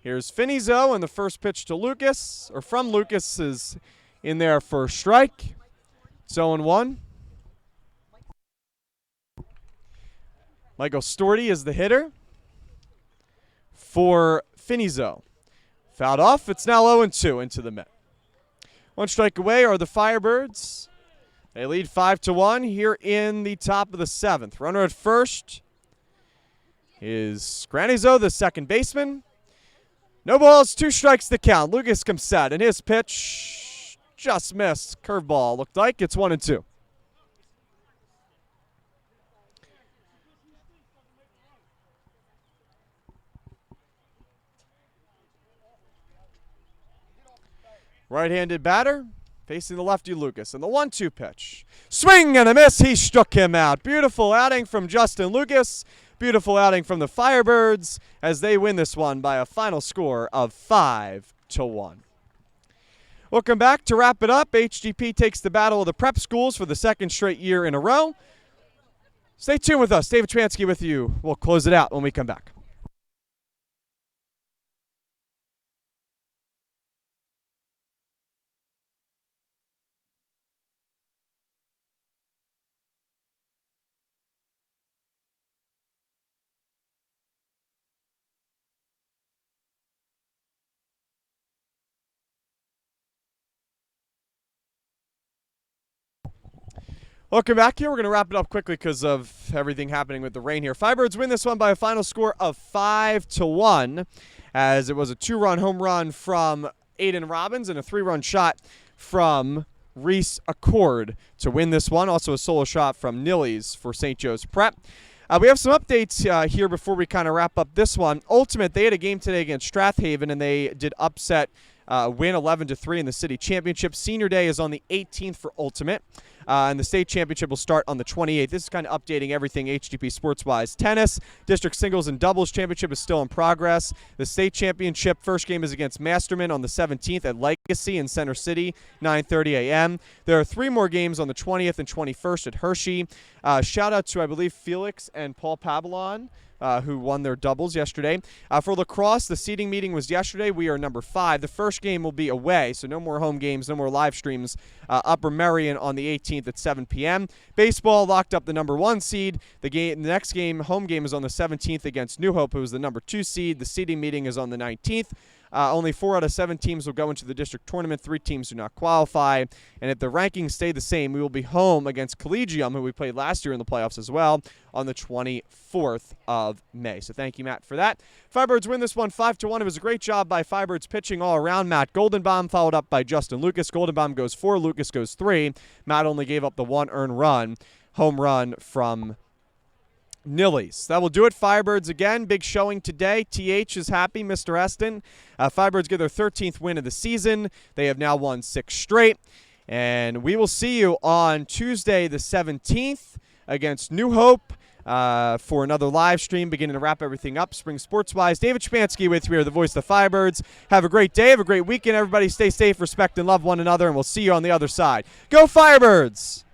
Here's Finizo, and the first pitch to Lucas, or from Lucas, is in there for a strike. It's 0-1. Michael Storty is the hitter for Finizo. Fouled off. It's now 0-2 into the mitt. 1 strike away are the Firebirds. They lead 5-1 here in the top of the 7th. Runner at first is Granizo, the second baseman. No balls, 2 strikes to count. Lucas comes set, and his pitch just missed. Curveball looked like. It's 1-2. Right-handed batter facing the lefty Lucas. And the 1-2 pitch. Swing and a miss. He struck him out. Beautiful outing from Justin Lucas. Beautiful outing from the Firebirds as they win this one by a final score of 5-1. Welcome back. To wrap it up, HGP takes the battle of the prep schools for the second straight year in a row. Stay tuned with us. David Chwansky with you. We'll close it out when we come back. Welcome back here. We're going to wrap it up quickly because of everything happening with the rain here. Firebirds win this one by a final score of 5-1, as it was a 2-run home run from Aiden Robbins and a 3-run shot from Reese Accord to win this one. Also a solo shot from Nillies for St. Joe's Prep. We have some updates here before we kind of wrap up this one. Ultimate, they had a game today against Strathaven, and they did upset win 11-3 in the city championship. Senior day is on the 18th for Ultimate. And the state championship will start on the 28th. This is kind of updating everything HGP sports-wise. Tennis, district singles and doubles championship is still in progress. The state championship first game is against Masterman on the 17th at Legacy in Center City, 9:30 a.m. There are 3 more games on the 20th and 21st at Hershey. Shout out to, I believe, Felix and Paul Pabelon, who won their doubles yesterday. For lacrosse, the seeding meeting was yesterday. We are number 5. The first game will be away, so no more home games, no more live streams. Upper Merion on the 18th at 7 p.m. Baseball locked up the number 1 seed. The next game, home game, is on the 17th against New Hope, who is the number 2 seed. The seeding meeting is on the 19th. Only 4 out of 7 teams will go into the district tournament. 3 teams do not qualify. And if the rankings stay the same, we will be home against Collegium, who we played last year in the playoffs as well, on the 24th of May. So thank you, Matt, for that. Firebirds win this one 5-1. It was a great job by Firebirds pitching all around. Matt Goldenbaum followed up by Justin Lucas. Goldenbaum goes 4, Lucas goes 3. Matt only gave up the 1 earned run, home run from Nillies. That will do it. Firebirds again. Big showing today. TH is happy. Mr. Eston. Firebirds get their 13th win of the season. They have now won 6 straight. And we will see you on Tuesday the 17th against New Hope for another live stream, beginning to wrap everything up spring sports-wise. David Chwansky with you here, the voice of the Firebirds. Have a great day. Have a great weekend, everybody. Stay safe, respect, and love one another, and we'll see you on the other side. Go Firebirds!